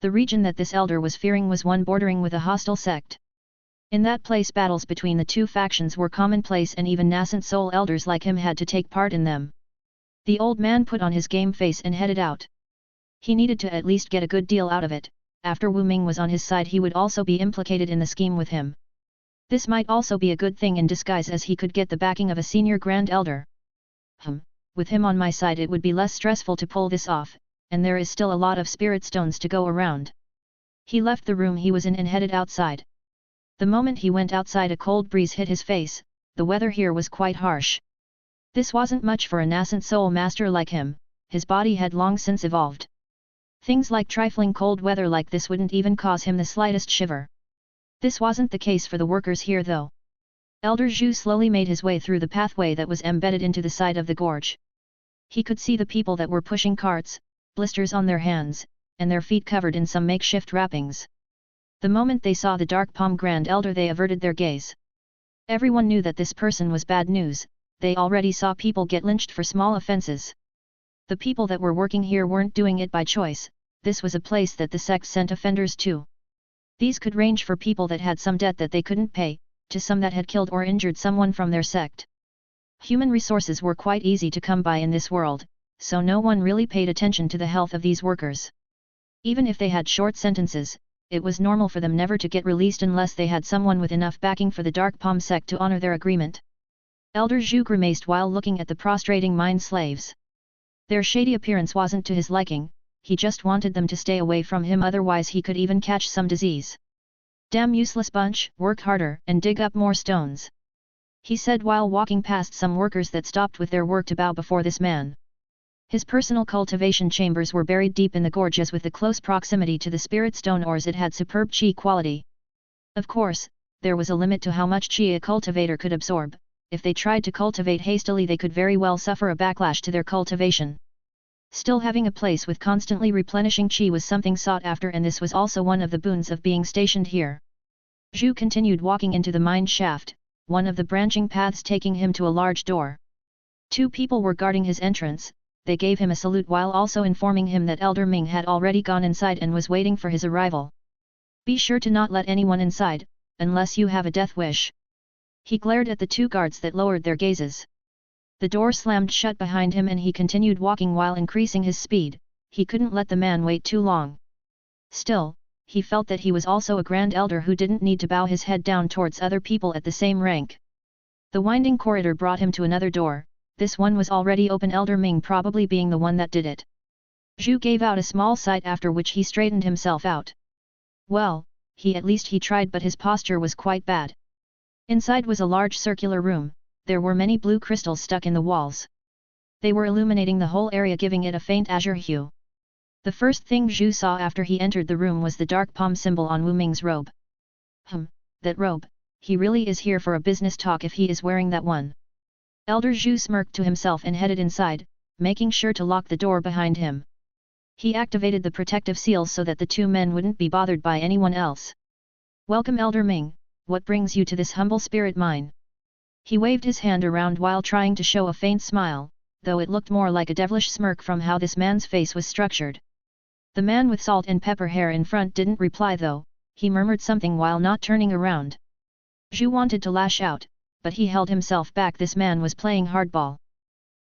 The region that this elder was fearing was one bordering with a hostile sect. In that place battles between the two factions were commonplace and even nascent soul elders like him had to take part in them. The old man put on his game face and headed out. He needed to at least get a good deal out of it. After Wu Ming was on his side, he would also be implicated in the scheme with him. This might also be a good thing in disguise, as he could get the backing of a senior Grand Elder. With him on my side it would be less stressful to pull this off, and there is still a lot of spirit stones to go around. He left the room he was in and headed outside. The moment he went outside, a cold breeze hit his face. The weather here was quite harsh. This wasn't much for a nascent soul master like him, his body had long since evolved. Things like trifling cold weather like this wouldn't even cause him the slightest shiver. This wasn't the case for the workers here though. Elder Zhu slowly made his way through the pathway that was embedded into the side of the gorge. He could see the people that were pushing carts, blisters on their hands, and their feet covered in some makeshift wrappings. The moment they saw the dark palm Grand Elder, they averted their gaze. Everyone knew that this person was bad news. They already saw people get lynched for small offenses. The people that were working here weren't doing it by choice, this was a place that the sect sent offenders to. These could range for people that had some debt that they couldn't pay, to some that had killed or injured someone from their sect. Human resources were quite easy to come by in this world, so no one really paid attention to the health of these workers. Even if they had short sentences, it was normal for them never to get released unless they had someone with enough backing for the Dark Palm sect to honor their agreement. Elder Zhu grimaced while looking at the prostrating mine slaves. Their shady appearance wasn't to his liking, he just wanted them to stay away from him, otherwise he could even catch some disease. Damn useless bunch, work harder and dig up more stones, he said while walking past some workers that stopped with their work to bow before this man. His personal cultivation chambers were buried deep in the gorges. With the close proximity to the spirit stone ores, it had superb chi quality. Of course, there was a limit to how much chi a cultivator could absorb. If they tried to cultivate hastily, they could very well suffer a backlash to their cultivation. Still, having a place with constantly replenishing chi was something sought after, and this was also one of the boons of being stationed here. Zhu continued walking into the mine shaft, one of the branching paths taking him to a large door. 2 people were guarding his entrance. They gave him a salute while also informing him that Elder Ming had already gone inside and was waiting for his arrival. Be sure to not let anyone inside, unless you have a death wish. He glared at the 2 guards that lowered their gazes. The door slammed shut behind him and he continued walking while increasing his speed. He couldn't let the man wait too long. Still, he felt that he was also a grand elder who didn't need to bow his head down towards other people at the same rank. The winding corridor brought him to another door. This one was already open, Elder Ming probably being the one that did it. Zhu gave out a small sigh, after which he straightened himself out. Well, at least he tried, but his posture was quite bad. Inside was a large circular room. There were many blue crystals stuck in the walls. They were illuminating the whole area, giving it a faint azure hue. The first thing Zhu saw after he entered the room was the dark palm symbol on Wu Ming's robe. That robe, he really is here for a business talk if he is wearing that one. Elder Zhu smirked to himself and headed inside, making sure to lock the door behind him. He activated the protective seals so that the 2 men wouldn't be bothered by anyone else. Welcome, Elder Ming, what brings you to this humble spirit mine? He waved his hand around while trying to show a faint smile, though it looked more like a devilish smirk from how this man's face was structured. The man with salt and pepper hair in front didn't reply though. He murmured something while not turning around. Zhu wanted to lash out, but he held himself back. This man was playing hardball.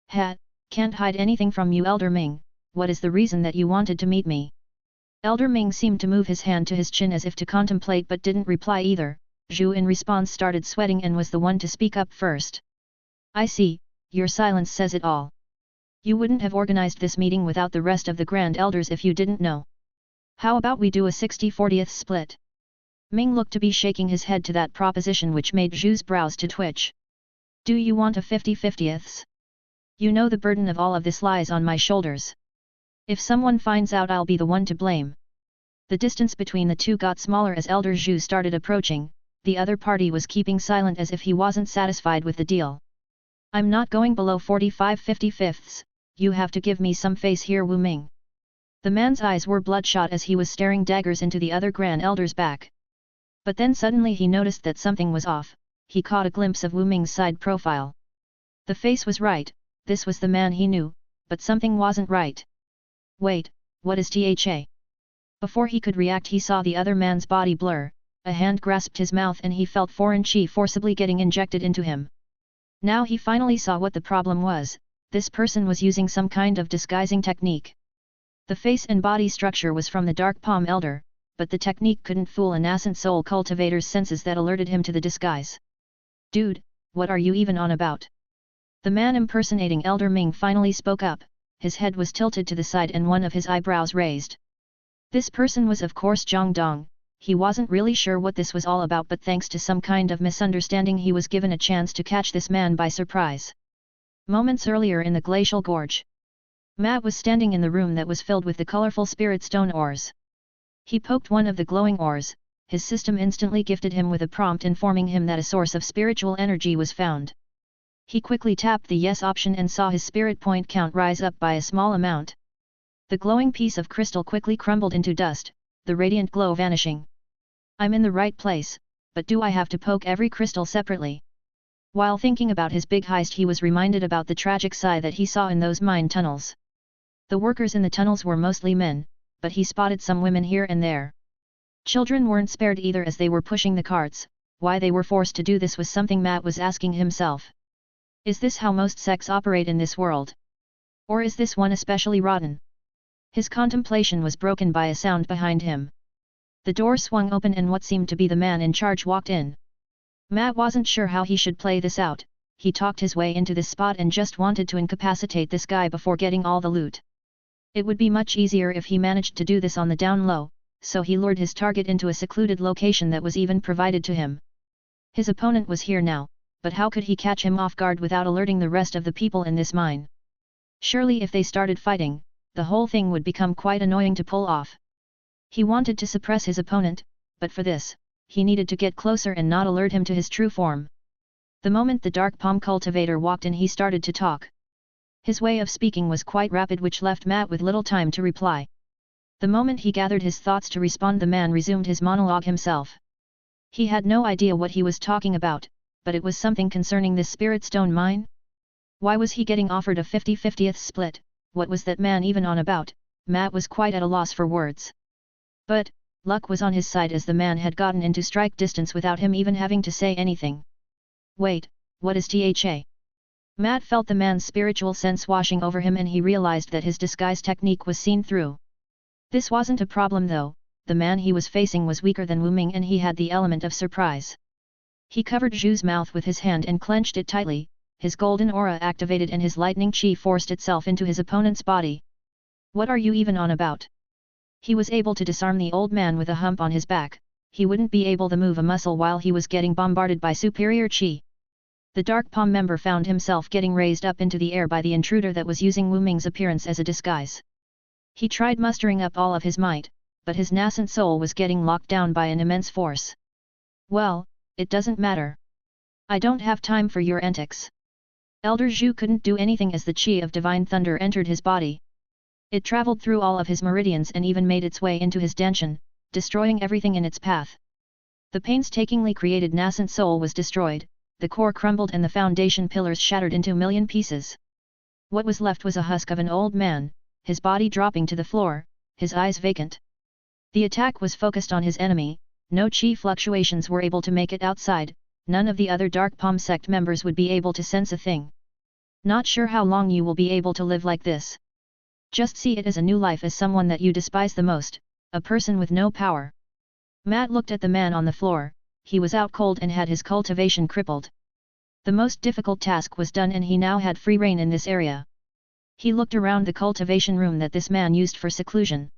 Can't hide anything from you, Elder Ming. What is the reason that you wanted to meet me? Elder Ming seemed to move his hand to his chin as if to contemplate, but didn't reply either. Zhu in response started sweating and was the one to speak up first. I see, your silence says it all. You wouldn't have organized this meeting without the rest of the Grand Elders if you didn't know. How about we do a 60-40th split? Ming looked to be shaking his head to that proposition, which made Zhu's brows to twitch. Do you want a 50-50ths? You know the burden of all of this lies on my shoulders. If someone finds out, I'll be the one to blame. The distance between the 2 got smaller as Elder Zhu started approaching. The other party was keeping silent as if he wasn't satisfied with the deal. I'm not going below 45-55ths, you have to give me some face here, Wu Ming. The man's eyes were bloodshot as he was staring daggers into the other Grand Elder's back. But then suddenly he noticed that something was off. He caught a glimpse of Wu Ming's side profile. The face was right, this was the man he knew, but something wasn't right. Wait, what is THA? Before he could react, he saw the other man's body blur. A hand grasped his mouth and he felt foreign chi forcibly getting injected into him. Now he finally saw what the problem was. This person was using some kind of disguising technique. The face and body structure was from the Dark Palm Elder, but the technique couldn't fool a nascent soul cultivator's senses that alerted him to the disguise. Dude, what are you even on about? The man impersonating Elder Ming finally spoke up. His head was tilted to the side and one of his eyebrows raised. This person was of course Zhang Dong. He wasn't really sure what this was all about, but thanks to some kind of misunderstanding he was given a chance to catch this man by surprise. Moments earlier in the glacial gorge, Matt was standing in the room that was filled with the colorful spirit stone ores. He poked one of the glowing ores. His system instantly gifted him with a prompt informing him that a source of spiritual energy was found. He quickly tapped the yes option and saw his spirit point count rise up by a small amount. The glowing piece of crystal quickly crumbled into dust, the radiant glow vanishing. I'm in the right place, but do I have to poke every crystal separately? While thinking about his big heist, he was reminded about the tragic sigh that he saw in those mine tunnels. The workers in the tunnels were mostly men, but he spotted some women here and there. Children weren't spared either as they were pushing the carts. Why they were forced to do this was something Matt was asking himself. Is this how most sects operate in this world? Or is this one especially rotten? His contemplation was broken by a sound behind him. The door swung open and what seemed to be the man in charge walked in. Matt wasn't sure how he should play this out. He talked his way into this spot and just wanted to incapacitate this guy before getting all the loot. It would be much easier if he managed to do this on the down low, so he lured his target into a secluded location that was even provided to him. His opponent was here now, but how could he catch him off guard without alerting the rest of the people in this mine? Surely if they started fighting, the whole thing would become quite annoying to pull off. He wanted to suppress his opponent, but for this, he needed to get closer and not alert him to his true form. The moment the dark palm cultivator walked in, he started to talk. His way of speaking was quite rapid, which left Matt with little time to reply. The moment he gathered his thoughts to respond, the man resumed his monologue himself. He had no idea what he was talking about, but it was something concerning this spirit stone mine. Why was he getting offered a 50-50th split? What was that man even on about? Matt was quite at a loss for words. But, luck was on his side, as the man had gotten into strike distance without him even having to say anything. Wait, what is THA? Matt felt the man's spiritual sense washing over him, and he realized that his disguise technique was seen through. This wasn't a problem though. The man he was facing was weaker than Wu Ming, and he had the element of surprise. He covered Zhu's mouth with his hand and clenched it tightly, his golden aura activated and his lightning chi forced itself into his opponent's body. What are you even on about? He was able to disarm the old man with a hump on his back. He wouldn't be able to move a muscle while he was getting bombarded by superior chi. The Dark Palm member found himself getting raised up into the air by the intruder that was using Wu Ming's appearance as a disguise. He tried mustering up all of his might, but his nascent soul was getting locked down by an immense force. Well, it doesn't matter. I don't have time for your antics. Elder Zhu couldn't do anything as the chi of divine thunder entered his body. It traveled through all of his meridians and even made its way into his danshan, destroying everything in its path. The painstakingly created nascent soul was destroyed, the core crumbled and the foundation pillars shattered into a million pieces. What was left was a husk of an old man, his body dropping to the floor, his eyes vacant. The attack was focused on his enemy, no chi fluctuations were able to make it outside, none of the other Dark Palm sect members would be able to sense a thing. Not sure how long you will be able to live like this. Just see it as a new life, as someone that you despise the most, a person with no power. Matt looked at the man on the floor. He was out cold and had his cultivation crippled. The most difficult task was done and he now had free rein in this area. He looked around the cultivation room that this man used for seclusion.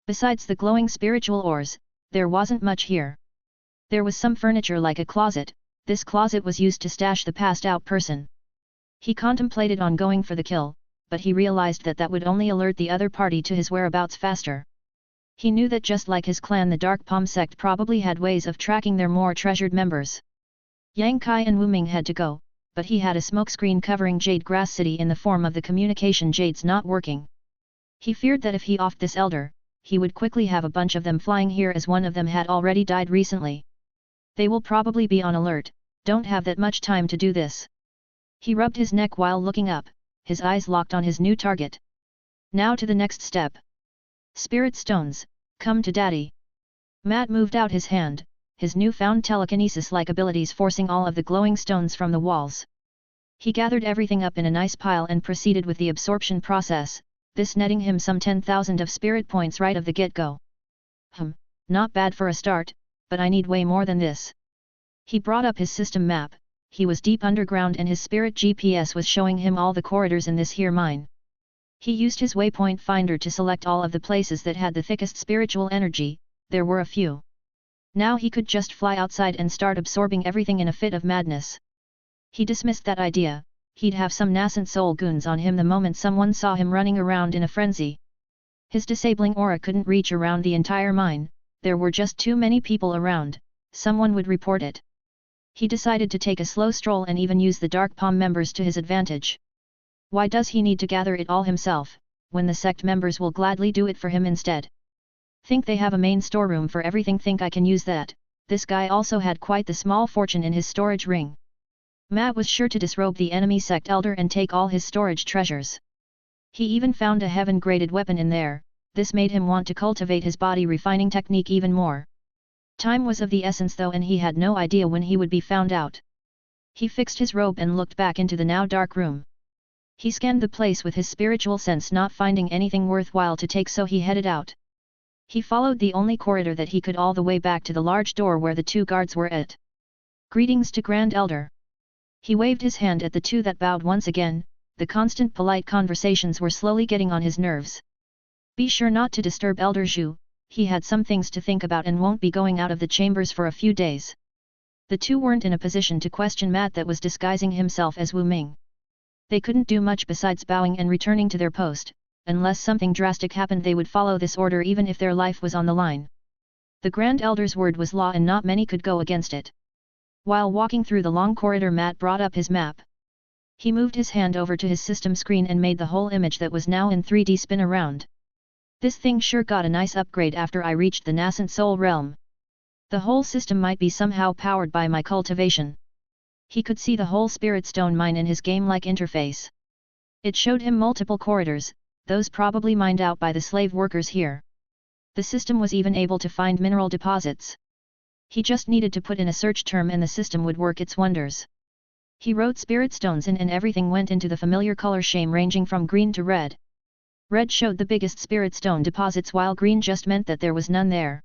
Besides the glowing spiritual ores, there wasn't much here. There was some furniture like a closet. This closet was used to stash the passed out person. He contemplated on going for the kill, but he realized that that would only alert the other party to his whereabouts faster. He knew that just like his clan, the Dark Palm sect probably had ways of tracking their more treasured members. Yang Kai and Wu Ming had to go, but he had a smokescreen covering Jade Grass City in the form of the communication jades not working. He feared that if he offed this elder, he would quickly have a bunch of them flying here, as one of them had already died recently. They will probably be on alert, don't have that much time to do this. He rubbed his neck while looking up, his eyes locked on his new target. Now to the next step. Spirit stones, come to daddy. Matt moved out his hand, his newfound telekinesis-like abilities forcing all of the glowing stones from the walls. He gathered everything up in a nice pile and proceeded with the absorption process, this netting him some 10,000 of spirit points right of the get-go. Not bad for a start, but I need way more than this. He brought up his system map. He was deep underground and his spirit GPS was showing him all the corridors in this here mine. He used his waypoint finder to select all of the places that had the thickest spiritual energy. There were a few. Now he could just fly outside and start absorbing everything in a fit of madness. He dismissed that idea. He'd have some nascent soul goons on him the moment someone saw him running around in a frenzy. His disabling aura couldn't reach around the entire mine. There were just too many people around. Someone would report it. He decided to take a slow stroll and even use the Dark Palm members to his advantage. Why does he need to gather it all himself, when the sect members will gladly do it for him instead? Think they have a main storeroom for everything, think I can use that. This guy also had quite the small fortune in his storage ring. Matt was sure to disrobe the enemy sect elder and take all his storage treasures. He even found a heaven-graded weapon in there. This made him want to cultivate his body refining technique even more. Time was of the essence though, and he had no idea when he would be found out. He fixed his robe and looked back into the now dark room. He scanned the place with his spiritual sense, not finding anything worthwhile to take, so he headed out. He followed the only corridor that he could all the way back to the large door where the two guards were at. Greetings to Grand Elder. He waved his hand at the two that bowed once again. The constant polite conversations were slowly getting on his nerves. Be sure not to disturb Elder Zhu, he had some things to think about and won't be going out of the chambers for a few days. The two weren't in a position to question Matt that was disguising himself as Wu Ming. They couldn't do much besides bowing and returning to their post. Unless something drastic happened, they would follow this order even if their life was on the line. The Grand Elder's word was law and not many could go against it. While walking through the long corridor, Matt brought up his map. He moved his hand over to his system screen and made the whole image that was now in 3D spin around. This thing sure got a nice upgrade after I reached the nascent soul realm. The whole system might be somehow powered by my cultivation. He could see the whole spirit stone mine in his game-like interface. It showed him multiple corridors, those probably mined out by the slave workers here. The system was even able to find mineral deposits. He just needed to put in a search term and the system would work its wonders. He wrote spirit stones in and everything went into the familiar color scheme ranging from green to red. Red showed the biggest spirit stone deposits while green just meant that there was none there.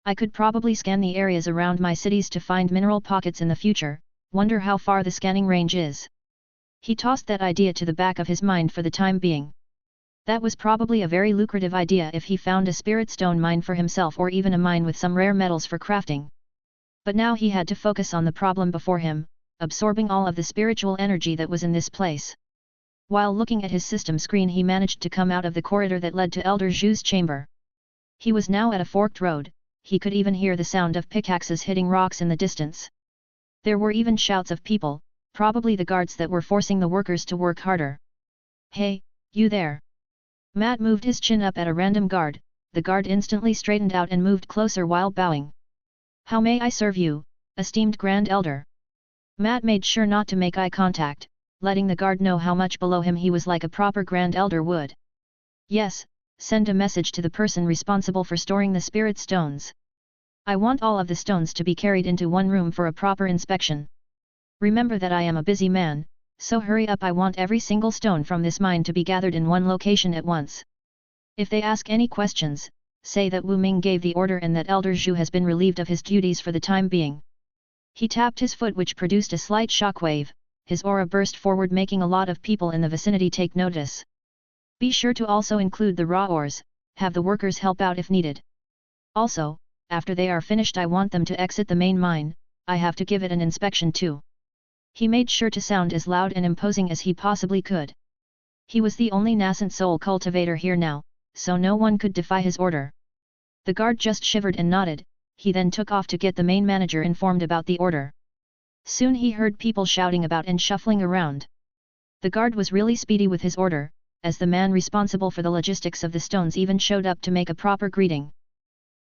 I could probably scan the areas around my cities to find mineral pockets in the future, wonder how far the scanning range is. He tossed that idea to the back of his mind for the time being. That was probably a very lucrative idea if he found a spirit stone mine for himself or even a mine with some rare metals for crafting. But now he had to focus on the problem before him, absorbing all of the spiritual energy that was in this place. While looking at his system screen, he managed to come out of the corridor that led to Elder Zhu's chamber. He was now at a forked road. He could even hear the sound of pickaxes hitting rocks in the distance. There were even shouts of people, probably the guards that were forcing the workers to work harder. "Hey, you there!" Matt moved his chin up at a random guard. The guard instantly straightened out and moved closer while bowing. "How may I serve you, esteemed Grand Elder?" Matt made sure not to make eye contact, letting the guard know how much below him he was, like a proper Grand Elder would. "Yes, send a message to the person responsible for storing the spirit stones. I want all of the stones to be carried into one room for a proper inspection. Remember that I am a busy man, so hurry up. I want every single stone from this mine to be gathered in one location at once. If they ask any questions, say that Wu Ming gave the order and that Elder Zhu has been relieved of his duties for the time being." He tapped his foot, which produced a slight shockwave. His aura burst forward, making a lot of people in the vicinity take notice. "Be sure to also include the raw ores, have the workers help out if needed. Also, after they are finished, I want them to exit the main mine. I have to give it an inspection too." He made sure to sound as loud and imposing as he possibly could. He was the only nascent soul cultivator here now, so no one could defy his order. The guard just shivered and nodded. He then took off to get the main manager informed about the order. Soon he heard people shouting about and shuffling around. The guard was really speedy with his order, as the man responsible for the logistics of the stones even showed up to make a proper greeting.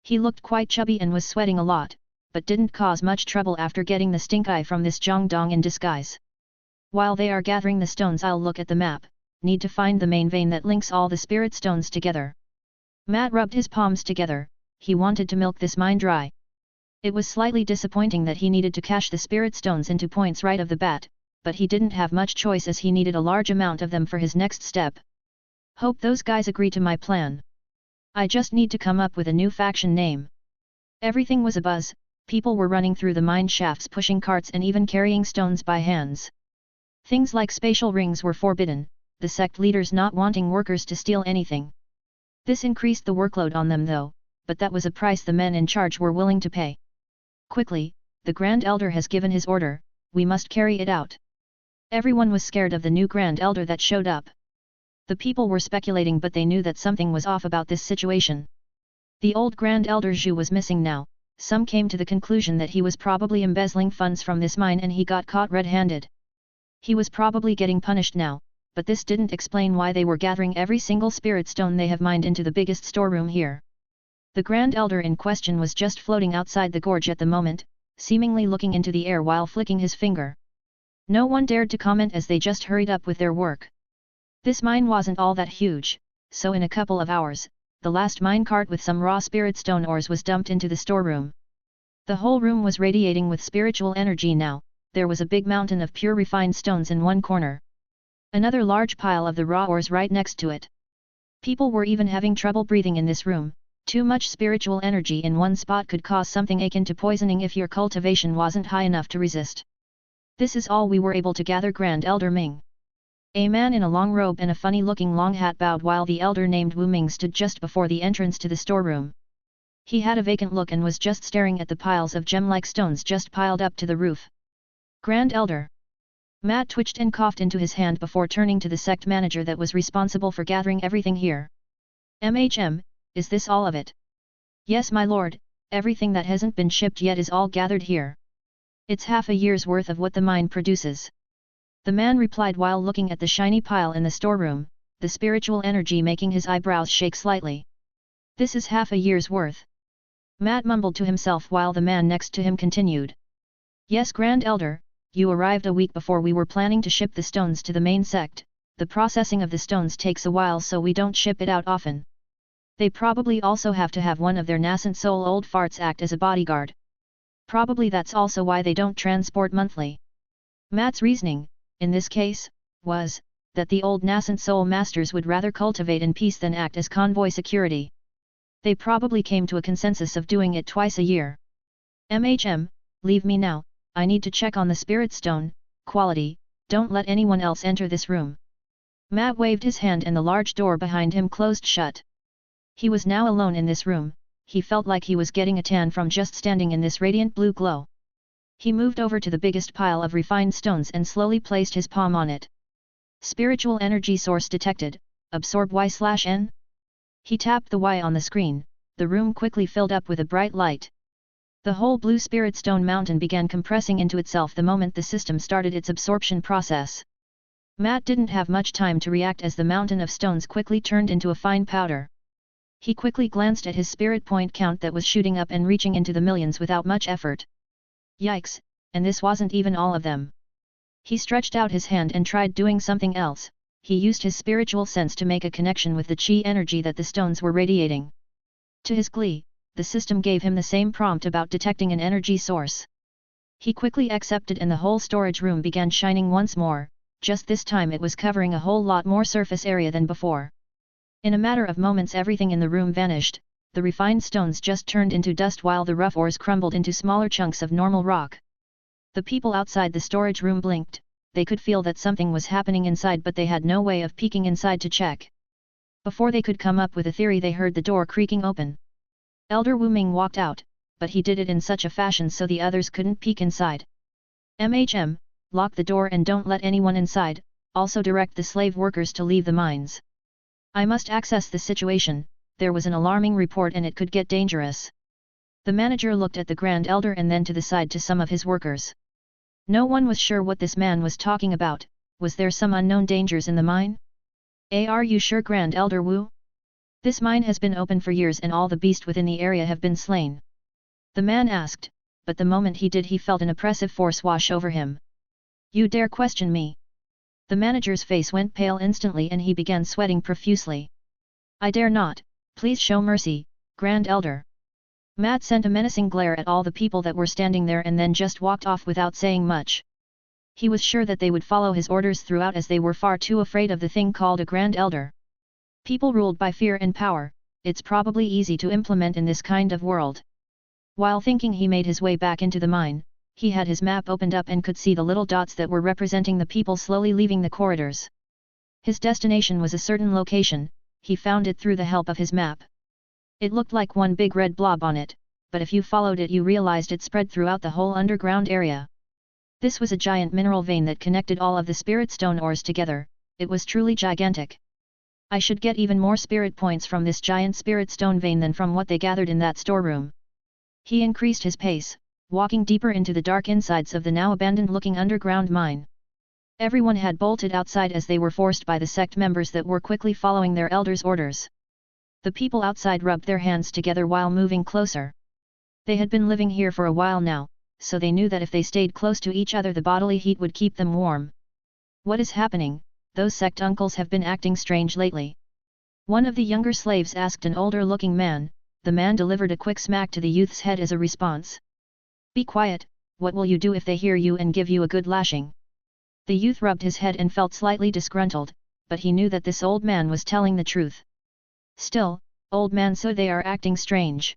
He looked quite chubby and was sweating a lot, but didn't cause much trouble after getting the stink eye from this Jiangdong in disguise. "While they are gathering the stones, I'll look at the map. Need to find the main vein that links all the spirit stones together." Matt rubbed his palms together. He wanted to milk this mine dry. It was slightly disappointing that he needed to cache the spirit stones into points right of the bat, but he didn't have much choice as he needed a large amount of them for his next step. "Hope those guys agree to my plan. I just need to come up with a new faction name." Everything was abuzz. People were running through the mine shafts, pushing carts and even carrying stones by hands. Things like spatial rings were forbidden, the sect leaders not wanting workers to steal anything. This increased the workload on them though, but that was a price the men in charge were willing to pay. "Quickly, the Grand Elder has given his order, we must carry it out." Everyone was scared of the new Grand Elder that showed up. The people were speculating, but they knew that something was off about this situation. The old Grand Elder Zhu was missing now. Some came to the conclusion that he was probably embezzling funds from this mine and he got caught red-handed. He was probably getting punished now, but this didn't explain why they were gathering every single spirit stone they have mined into the biggest storeroom here. The Grand Elder in question was just floating outside the gorge at the moment, seemingly looking into the air while flicking his finger. No one dared to comment as they just hurried up with their work. This mine wasn't all that huge, so in a couple of hours, the last mine cart with some raw spirit stone ores was dumped into the storeroom. The whole room was radiating with spiritual energy now. There was a big mountain of pure refined stones in one corner. Another large pile of the raw ores right next to it. People were even having trouble breathing in this room. Too much spiritual energy in one spot could cause something akin to poisoning if your cultivation wasn't high enough to resist. "This is all we were able to gather, Grand Elder Ming." A man in a long robe and a funny-looking long hat bowed while the elder named Wu Ming stood just before the entrance to the storeroom. He had a vacant look and was just staring at the piles of gem-like stones just piled up to the roof. "Grand Elder." Matt twitched and coughed into his hand before turning to the sect manager that was responsible for gathering everything here. Is this all of it? Yes my lord, everything that hasn't been shipped yet is all gathered here. It's half a year's worth of what the mine produces. The man replied while looking at the shiny pile in the storeroom, the spiritual energy making his eyebrows shake slightly. This is half a year's worth. Matt mumbled to himself while the man next to him continued. Yes Grand Elder, you arrived a week before we were planning to ship the stones to the main sect. The processing of the stones takes a while so we don't ship it out often. They probably also have to have one of their nascent soul old farts act as a bodyguard. Probably that's also why they don't transport monthly. Matt's reasoning, in this case, was that the old nascent soul masters would rather cultivate in peace than act as convoy security. They probably came to a consensus of doing it twice a year. Leave me now, I need to check on the spirit stone, quality, don't let anyone else enter this room. Matt waved his hand and the large door behind him closed shut. He was now alone in this room, he felt like he was getting a tan from just standing in this radiant blue glow. He moved over to the biggest pile of refined stones and slowly placed his palm on it. Spiritual energy source detected, absorb Y/N. He tapped the Y on the screen, the room quickly filled up with a bright light. The whole blue spirit stone mountain began compressing into itself the moment the system started its absorption process. Matt didn't have much time to react as the mountain of stones quickly turned into a fine powder. He quickly glanced at his spirit point count that was shooting up and reaching into the millions without much effort. Yikes, and this wasn't even all of them. He stretched out his hand and tried doing something else. He used his spiritual sense to make a connection with the chi energy that the stones were radiating. To his glee, the system gave him the same prompt about detecting an energy source. He quickly accepted and the whole storage room began shining once more, just this time it was covering a whole lot more surface area than before. In a matter of moments everything in the room vanished, the refined stones just turned into dust while the rough ores crumbled into smaller chunks of normal rock. The people outside the storage room blinked, they could feel that something was happening inside but they had no way of peeking inside to check. Before they could come up with a theory they heard the door creaking open. Elder Wu Ming walked out, but he did it in such a fashion so the others couldn't peek inside. Lock the door and don't let anyone inside, also direct the slave workers to leave the mines. I must access the situation, there was an alarming report and it could get dangerous. The manager looked at the Grand Elder and then to the side to some of his workers. No one was sure what this man was talking about, was there some unknown dangers in the mine? Are you sure Grand Elder Wu? This mine has been open for years and all the beasts within the area have been slain. The man asked, but the moment he did he felt an oppressive force wash over him. You dare question me? The manager's face went pale instantly and he began sweating profusely. I dare not, please show mercy, Grand Elder. Matt sent a menacing glare at all the people that were standing there and then just walked off without saying much. He was sure that they would follow his orders throughout as they were far too afraid of the thing called a Grand Elder. People ruled by fear and power, it's probably easy to implement in this kind of world. While thinking he made his way back into the mine, he had his map opened up and could see the little dots that were representing the people slowly leaving the corridors. His destination was a certain location, he found it through the help of his map. It looked like one big red blob on it, but if you followed it you realized it spread throughout the whole underground area. This was a giant mineral vein that connected all of the spirit stone ores together, it was truly gigantic. I should get even more spirit points from this giant spirit stone vein than from what they gathered in that storeroom. He increased his pace, walking deeper into the dark insides of the now abandoned-looking underground mine. Everyone had bolted outside as they were forced by the sect members that were quickly following their elders' orders. The people outside rubbed their hands together while moving closer. They had been living here for a while now, so they knew that if they stayed close to each other the bodily heat would keep them warm. What is happening? Those sect uncles have been acting strange lately. One of the younger slaves asked an older-looking man. The man delivered a quick smack to the youth's head as a response. Be quiet, what will you do if they hear you and give you a good lashing? The youth rubbed his head and felt slightly disgruntled, but he knew that this old man was telling the truth. Still, old man, so they are acting strange.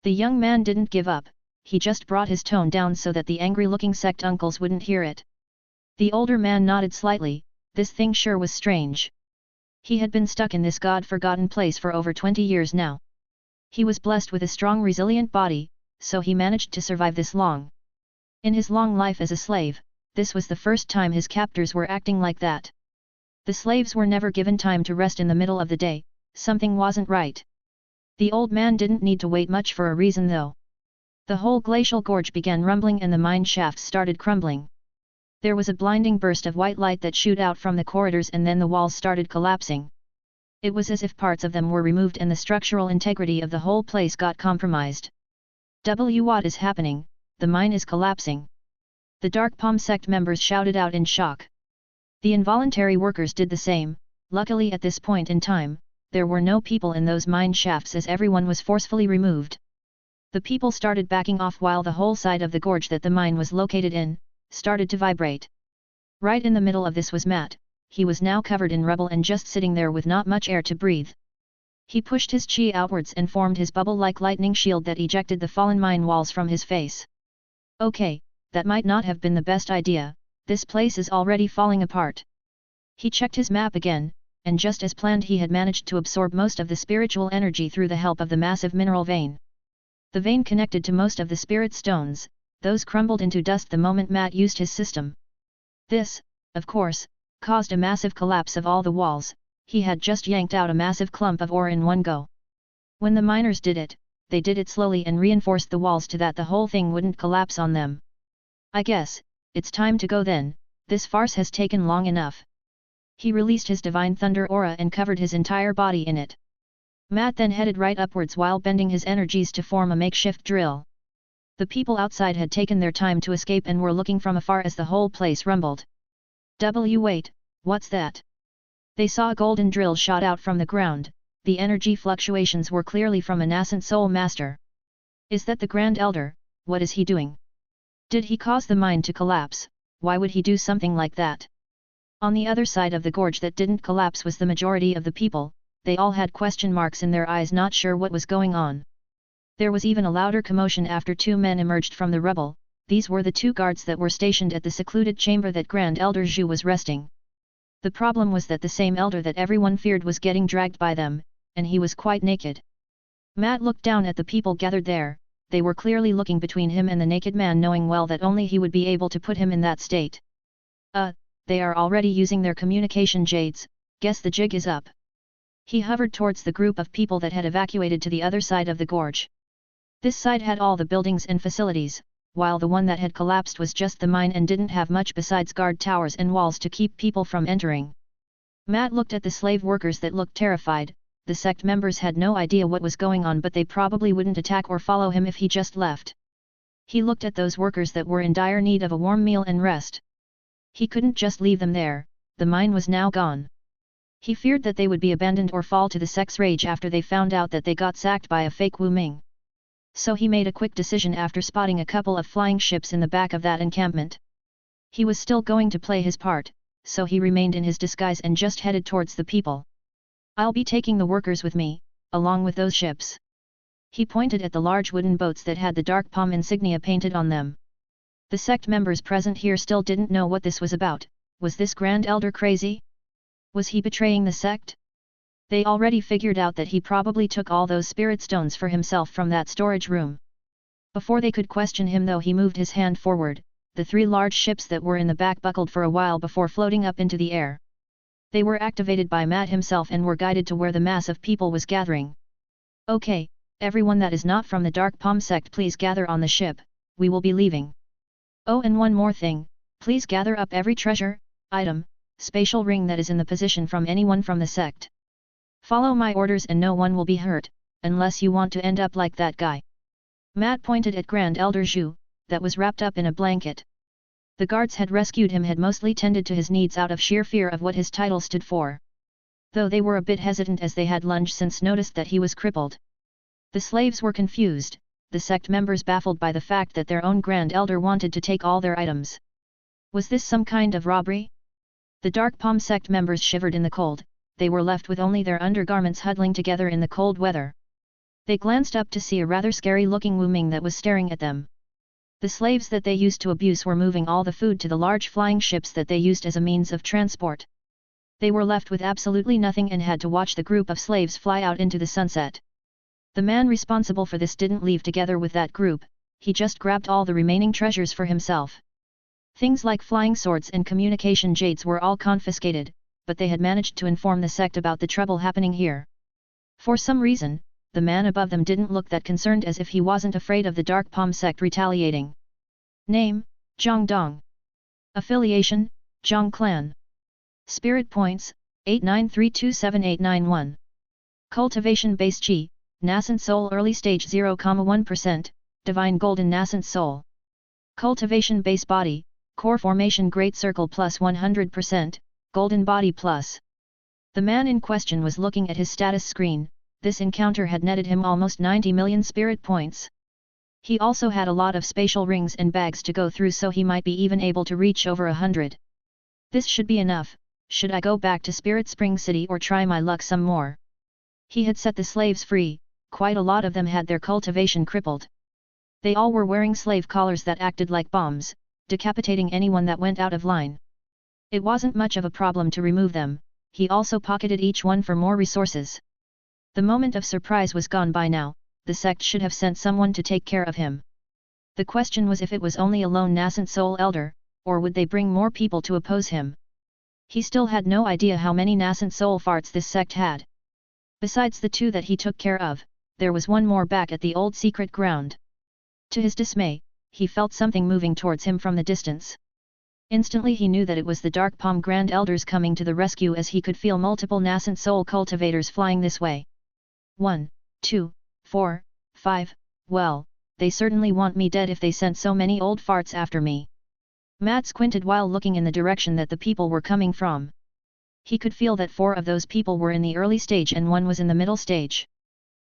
The young man didn't give up, he just brought his tone down so that the angry-looking sect uncles wouldn't hear it. The older man nodded slightly, this thing sure was strange. He had been stuck in this god-forgotten place for over 20 years now. He was blessed with a strong resilient body, so he managed to survive this long. In his long life as a slave, this was the first time his captors were acting like that. The slaves were never given time to rest in the middle of the day, something wasn't right. The old man didn't need to wait much for a reason though. The whole glacial gorge began rumbling and the mine shafts started crumbling. There was a blinding burst of white light that shoot out from the corridors and then the walls started collapsing. It was as if parts of them were removed and the structural integrity of the whole place got compromised. What is happening? The mine is collapsing. The Dark Palm sect members shouted out in shock. The involuntary workers did the same. Luckily at this point in time, there were no people in those mine shafts as everyone was forcefully removed. The people started backing off while the whole side of the gorge that the mine was located in, started to vibrate. Right in the middle of this was Matt. He was now covered in rubble and just sitting there with not much air to breathe. He pushed his chi outwards and formed his bubble-like lightning shield that ejected the fallen mine walls from his face. Okay, that might not have been the best idea, this place is already falling apart. He checked his map again, and just as planned he had managed to absorb most of the spiritual energy through the help of the massive mineral vein. The vein connected to most of the spirit stones, those crumbled into dust the moment Matt used his system. This, of course, caused a massive collapse of all the walls. He had just yanked out a massive clump of ore in one go. When the miners did it, they did it slowly and reinforced the walls so that the whole thing wouldn't collapse on them. I guess, it's time to go then, this farce has taken long enough. He released his divine thunder aura and covered his entire body in it. Matt then headed right upwards while bending his energies to form a makeshift drill. The people outside had taken their time to escape and were looking from afar as the whole place rumbled. Wait, what's that? They saw a golden drill shot out from the ground. The energy fluctuations were clearly from a nascent soul master. Is that the Grand Elder? What is he doing? Did he cause the mine to collapse? Why would he do something like that? On the other side of the gorge that didn't collapse was the majority of the people. They all had question marks in their eyes, not sure what was going on. There was even a louder commotion after two men emerged from the rubble. These were the two guards that were stationed at the secluded chamber that Grand Elder Zhu was resting. The problem was that the same elder that everyone feared was getting dragged by them, and he was quite naked. Matt looked down at the people gathered there. They were clearly looking between him and the naked man, knowing well that only he would be able to put him in that state. They are already using their communication jades, guess the jig is up. He hovered towards the group of people that had evacuated to the other side of the gorge. This side had all the buildings and facilities, while the one that had collapsed was just the mine and didn't have much besides guard towers and walls to keep people from entering. Matt looked at the slave workers that looked terrified. The sect members had no idea what was going on, but they probably wouldn't attack or follow him if he just left. He looked at those workers that were in dire need of a warm meal and rest. He couldn't just leave them there, the mine was now gone. He feared that they would be abandoned or fall to the sect's rage after they found out that they got sacked by a fake Wu Ming. So he made a quick decision after spotting a couple of flying ships in the back of that encampment. He was still going to play his part, so he remained in his disguise and just headed towards the people. I'll be taking the workers with me, along with those ships. He pointed at the large wooden boats that had the Dark Palm insignia painted on them. The sect members present here still didn't know what this was about. Was this Grand Elder crazy? Was he betraying the sect? They already figured out that he probably took all those spirit stones for himself from that storage room. Before they could question him though, he moved his hand forward. The three large ships that were in the back buckled for a while before floating up into the air. They were activated by Matt himself and were guided to where the mass of people was gathering. Okay, everyone that is not from the Dark Palm sect, please gather on the ship, we will be leaving. Oh, and one more thing, please gather up every treasure, item, spatial ring that is in the position from anyone from the sect. Follow my orders and no one will be hurt, unless you want to end up like that guy. Matt pointed at Grand Elder Zhu, that was wrapped up in a blanket. The guards had rescued him had mostly tended to his needs out of sheer fear of what his title stood for. Though they were a bit hesitant as they had lunged since noticed that he was crippled. The slaves were confused, the sect members baffled by the fact that their own Grand Elder wanted to take all their items. Was this some kind of robbery? The Dark Palm sect members shivered in the cold. They were left with only their undergarments huddling together in the cold weather. They glanced up to see a rather scary-looking Wu Ming that was staring at them. The slaves that they used to abuse were moving all the food to the large flying ships that they used as a means of transport. They were left with absolutely nothing and had to watch the group of slaves fly out into the sunset. The man responsible for this didn't leave together with that group, he just grabbed all the remaining treasures for himself. Things like flying swords and communication jades were all confiscated, but they had managed to inform the sect about the trouble happening here. For some reason, the man above them didn't look that concerned, as if he wasn't afraid of the Dark Palm sect retaliating. Name, Zhang Dong. Affiliation, Zhang Clan. Spirit points, 89327891. Cultivation base Qi, Nascent Soul early stage 0,1%, Divine Golden Nascent Soul. Cultivation base body, Core formation Great Circle plus 100%, Golden Body plus. The man in question was looking at his status screen. This encounter had netted him almost 90 million spirit points. He also had a lot of spatial rings and bags to go through, so he might be even able to reach over 100. This should be enough. Should I go back to Spirit Spring City or try my luck some more? He had set the slaves free. Quite a lot of them had their cultivation crippled. They all were wearing slave collars that acted like bombs, decapitating anyone that went out of line. It wasn't much of a problem to remove them. He also pocketed each one for more resources. The moment of surprise was gone by now. The sect should have sent someone to take care of him. The question was if it was only a lone Nascent Soul Elder, or would they bring more people to oppose him? He still had no idea how many Nascent Soul farts this sect had. Besides the two that he took care of, there was one more back at the old secret ground. To his dismay, he felt something moving towards him from the distance. Instantly he knew that it was the Dark Palm Grand Elders coming to the rescue, as he could feel multiple Nascent Soul cultivators flying this way. 1, 2, 4, 5, well, they certainly want me dead if they sent so many old farts after me. Matt squinted while looking in the direction that the people were coming from. He could feel that 4 of those people were in the early stage and 1 was in the middle stage.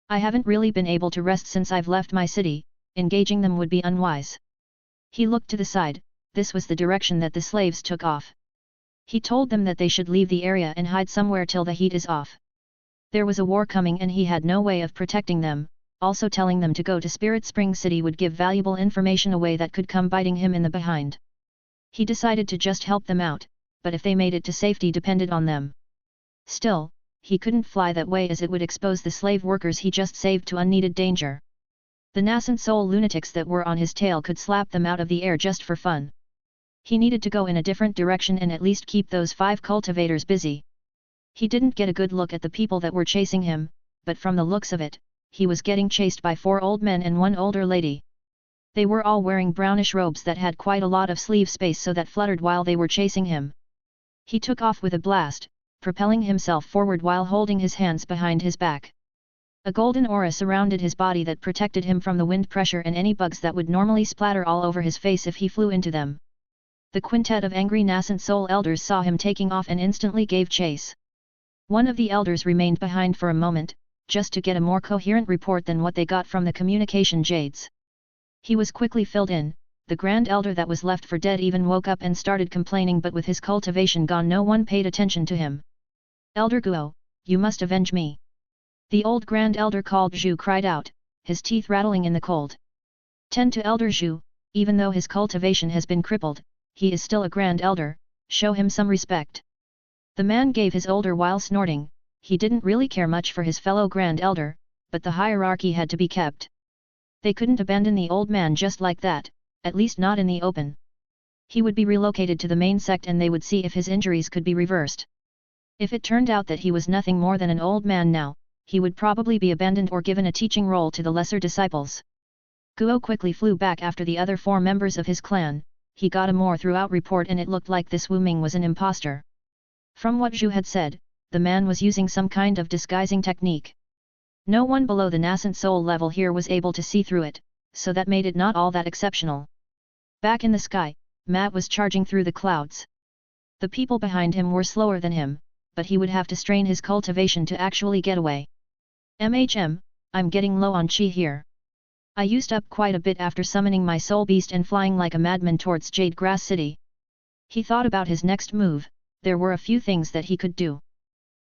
I haven't really been able to rest since I've left my city. Engaging them would be unwise. He looked to the side. This was the direction that the slaves took off. He told them that they should leave the area and hide somewhere till the heat is off. There was a war coming and he had no way of protecting them. Also telling them to go to Spirit Spring City would give valuable information away that could come biting him in the behind. He decided to just help them out, but if they made it to safety depended on them. Still, he couldn't fly that way, as it would expose the slave workers he just saved to unneeded danger. The Nascent Soul lunatics that were on his tail could slap them out of the air just for fun. He needed to go in a different direction and at least keep those 5 cultivators busy. He didn't get a good look at the people that were chasing him, but from the looks of it, he was getting chased by 4 old men and 1 older lady. They were all wearing brownish robes that had quite a lot of sleeve space, so that fluttered while they were chasing him. He took off with a blast, propelling himself forward while holding his hands behind his back. A golden aura surrounded his body that protected him from the wind pressure and any bugs that would normally splatter all over his face if he flew into them. The quintet of angry Nascent Soul Elders saw him taking off and instantly gave chase. One of the elders remained behind for a moment, just to get a more coherent report than what they got from the communication jades. He was quickly filled in. The Grand Elder that was left for dead even woke up and started complaining, but with his cultivation gone no one paid attention to him. Elder Guo, you must avenge me. The old Grand Elder called Zhu cried out, his teeth rattling in the cold. Tend to Elder Zhu, even though his cultivation has been crippled, he is still a Grand Elder, show him some respect. The man gave his order while snorting. He didn't really care much for his fellow Grand Elder, but the hierarchy had to be kept. They couldn't abandon the old man just like that, at least not in the open. He would be relocated to the main sect and they would see if his injuries could be reversed. If it turned out that he was nothing more than an old man now, he would probably be abandoned or given a teaching role to the lesser disciples. Guo quickly flew back after the other 4 members of his clan. He got a more throughout report and it looked like this Wu Ming was an imposter. From what Zhu had said, the man was using some kind of disguising technique. No one below the Nascent Soul level here was able to see through it, so that made it not all that exceptional. Back in the sky, Matt was charging through the clouds. The people behind him were slower than him, but he would have to strain his cultivation to actually get away. I'm getting low on chi here. I used up quite a bit after summoning my soul beast and flying like a madman towards Jade Grass City. He thought about his next move. There were a few things that he could do.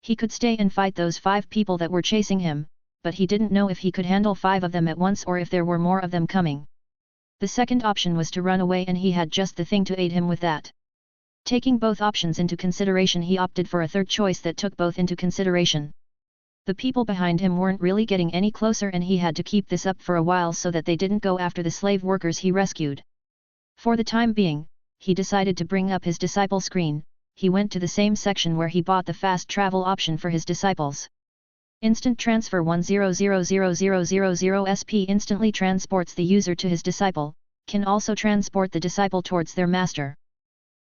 He could stay and fight those 5 people that were chasing him, but he didn't know if he could handle 5 of them at once or if there were more of them coming. The second option was to run away and he had just the thing to aid him with that. Taking both options into consideration, he opted for a third choice that took both into consideration. The people behind him weren't really getting any closer and he had to keep this up for a while so that they didn't go after the slave workers he rescued. For the time being, he decided to bring up his disciple screen. He went to the same section where he bought the fast travel option for his disciples. Instant transfer 100000 SP instantly transports the user to his disciple, can also transport the disciple towards their master.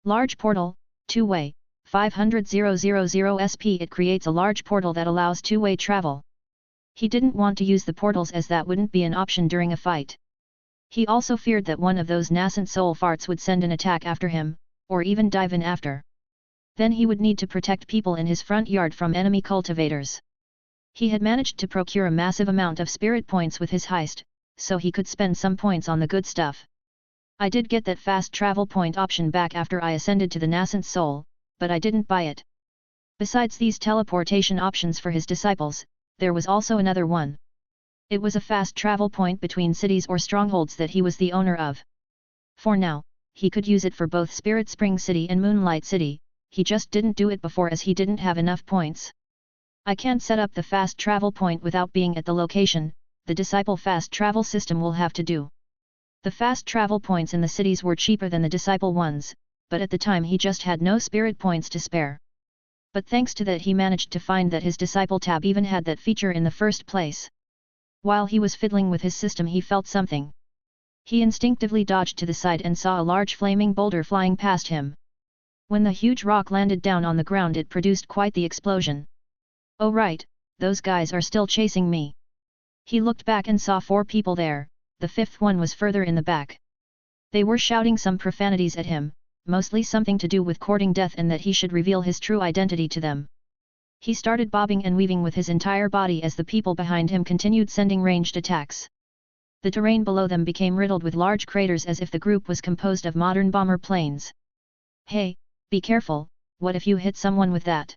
Large portal, two-way, 500,000 SP. It creates a large portal that allows two-way travel. He didn't want to use the portals as that wouldn't be an option during a fight. He also feared that one of those nascent soul farts would send an attack after him, or even dive in after. Then he would need to protect people in his front yard from enemy cultivators. He had managed to procure a massive amount of spirit points with his heist, so he could spend some points on the good stuff. I did get that fast travel point option back after I ascended to the nascent soul, but I didn't buy it. Besides these teleportation options for his disciples, there was also another one. It was a fast travel point between cities or strongholds that he was the owner of. For now, he could use it for both Spirit Spring City and Moonlight City, he just didn't do it before as he didn't have enough points. I can't set up the fast travel point without being at the location, the disciple fast travel system will have to do. The fast travel points in the cities were cheaper than the disciple ones, but at the time he just had no spirit points to spare. But thanks to that he managed to find that his disciple tab even had that feature in the first place. While he was fiddling with his system he felt something. He instinctively dodged to the side and saw a large flaming boulder flying past him. When the huge rock landed down on the ground it produced quite the explosion. Oh right, those guys are still chasing me. He looked back and saw 4 people there, the 5th one was further in the back. They were shouting some profanities at him, mostly something to do with courting death and that he should reveal his true identity to them. He started bobbing and weaving with his entire body as the people behind him continued sending ranged attacks. The terrain below them became riddled with large craters as if the group was composed of modern bomber planes. Hey, be careful, what if you hit someone with that?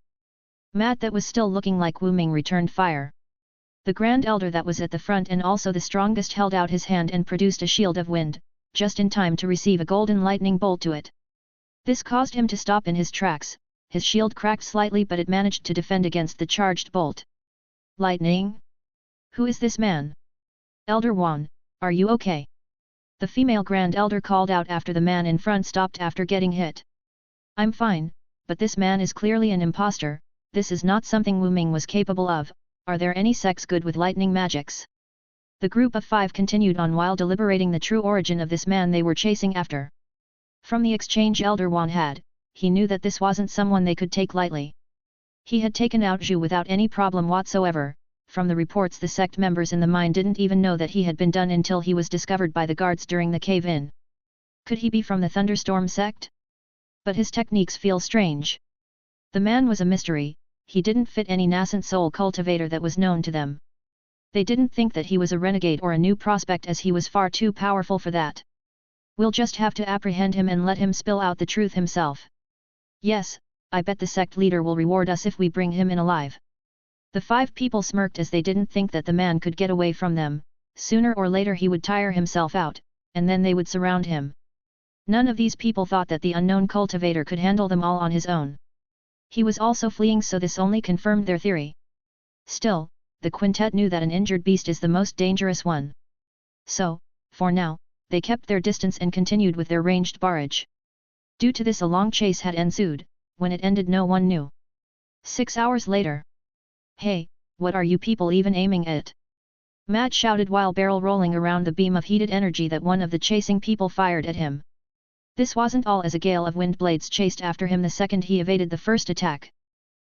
Matt that was still looking like Wu Ming returned fire. The Grand Elder that was at the front and also the strongest held out his hand and produced a shield of wind, just in time to receive a golden lightning bolt to it. This caused him to stop in his tracks, his shield cracked slightly but it managed to defend against the charged bolt. Lightning? Who is this man? Elder Wan, are you okay? The female Grand Elder called out after the man in front stopped after getting hit. I'm fine, but this man is clearly an imposter. This is not something Wu Ming was capable of. Are there any sects good with lightning magics? The group of 5 continued on while deliberating the true origin of this man they were chasing after. From the exchange Elder Wan had, he knew that this wasn't someone they could take lightly. He had taken out Zhu without any problem whatsoever. From the reports the sect members in the mine didn't even know that he had been done until he was discovered by the guards during the cave-in. Could he be from the Thunderstorm sect? But his techniques feel strange. The man was a mystery. He didn't fit any nascent soul cultivator that was known to them. They didn't think that he was a renegade or a new prospect as he was far too powerful for that. We'll just have to apprehend him and let him spill out the truth himself. Yes, I bet the sect leader will reward us if we bring him in alive. The 5 people smirked as they didn't think that the man could get away from them. Sooner or later he would tire himself out, and then they would surround him. None of these people thought that the unknown cultivator could handle them all on his own. He was also fleeing, so this only confirmed their theory. Still, the quintet knew that an injured beast is the most dangerous one. So, for now, they kept their distance and continued with their ranged barrage. Due to this a long chase had ensued. When it ended no one knew. 6 hours later. Hey, what are you people even aiming at? Matt shouted while barrel rolling around the beam of heated energy that one of the chasing people fired at him. This wasn't all, as a gale of wind blades chased after him the second he evaded the first attack.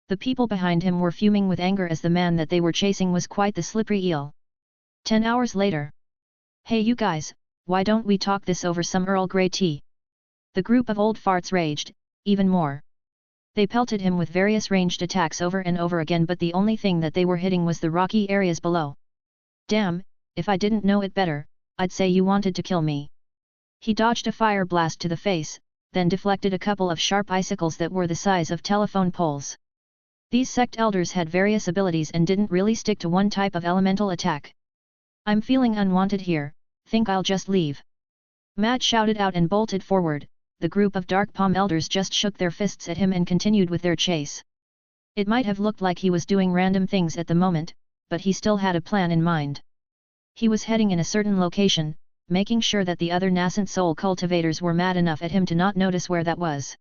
The people behind him were fuming with anger as the man that they were chasing was quite the slippery eel. 10 hours later. Hey you guys, why don't we talk this over some Earl Grey tea? The group of old farts raged, even more. They pelted him with various ranged attacks over and over again, but the only thing that they were hitting was the rocky areas below. Damn, if I didn't know it better, I'd say you wanted to kill me. He dodged a fire blast to the face, then deflected a couple of sharp icicles that were the size of telephone poles. These sect elders had various abilities and didn't really stick to one type of elemental attack. I'm feeling unwanted here, think I'll just leave. Matt shouted out and bolted forward. The group of Dark Palm elders just shook their fists at him and continued with their chase. It might have looked like he was doing random things at the moment, but he still had a plan in mind. He was heading in a certain location, making sure that the other nascent soul cultivators were mad enough at him to not notice where that was.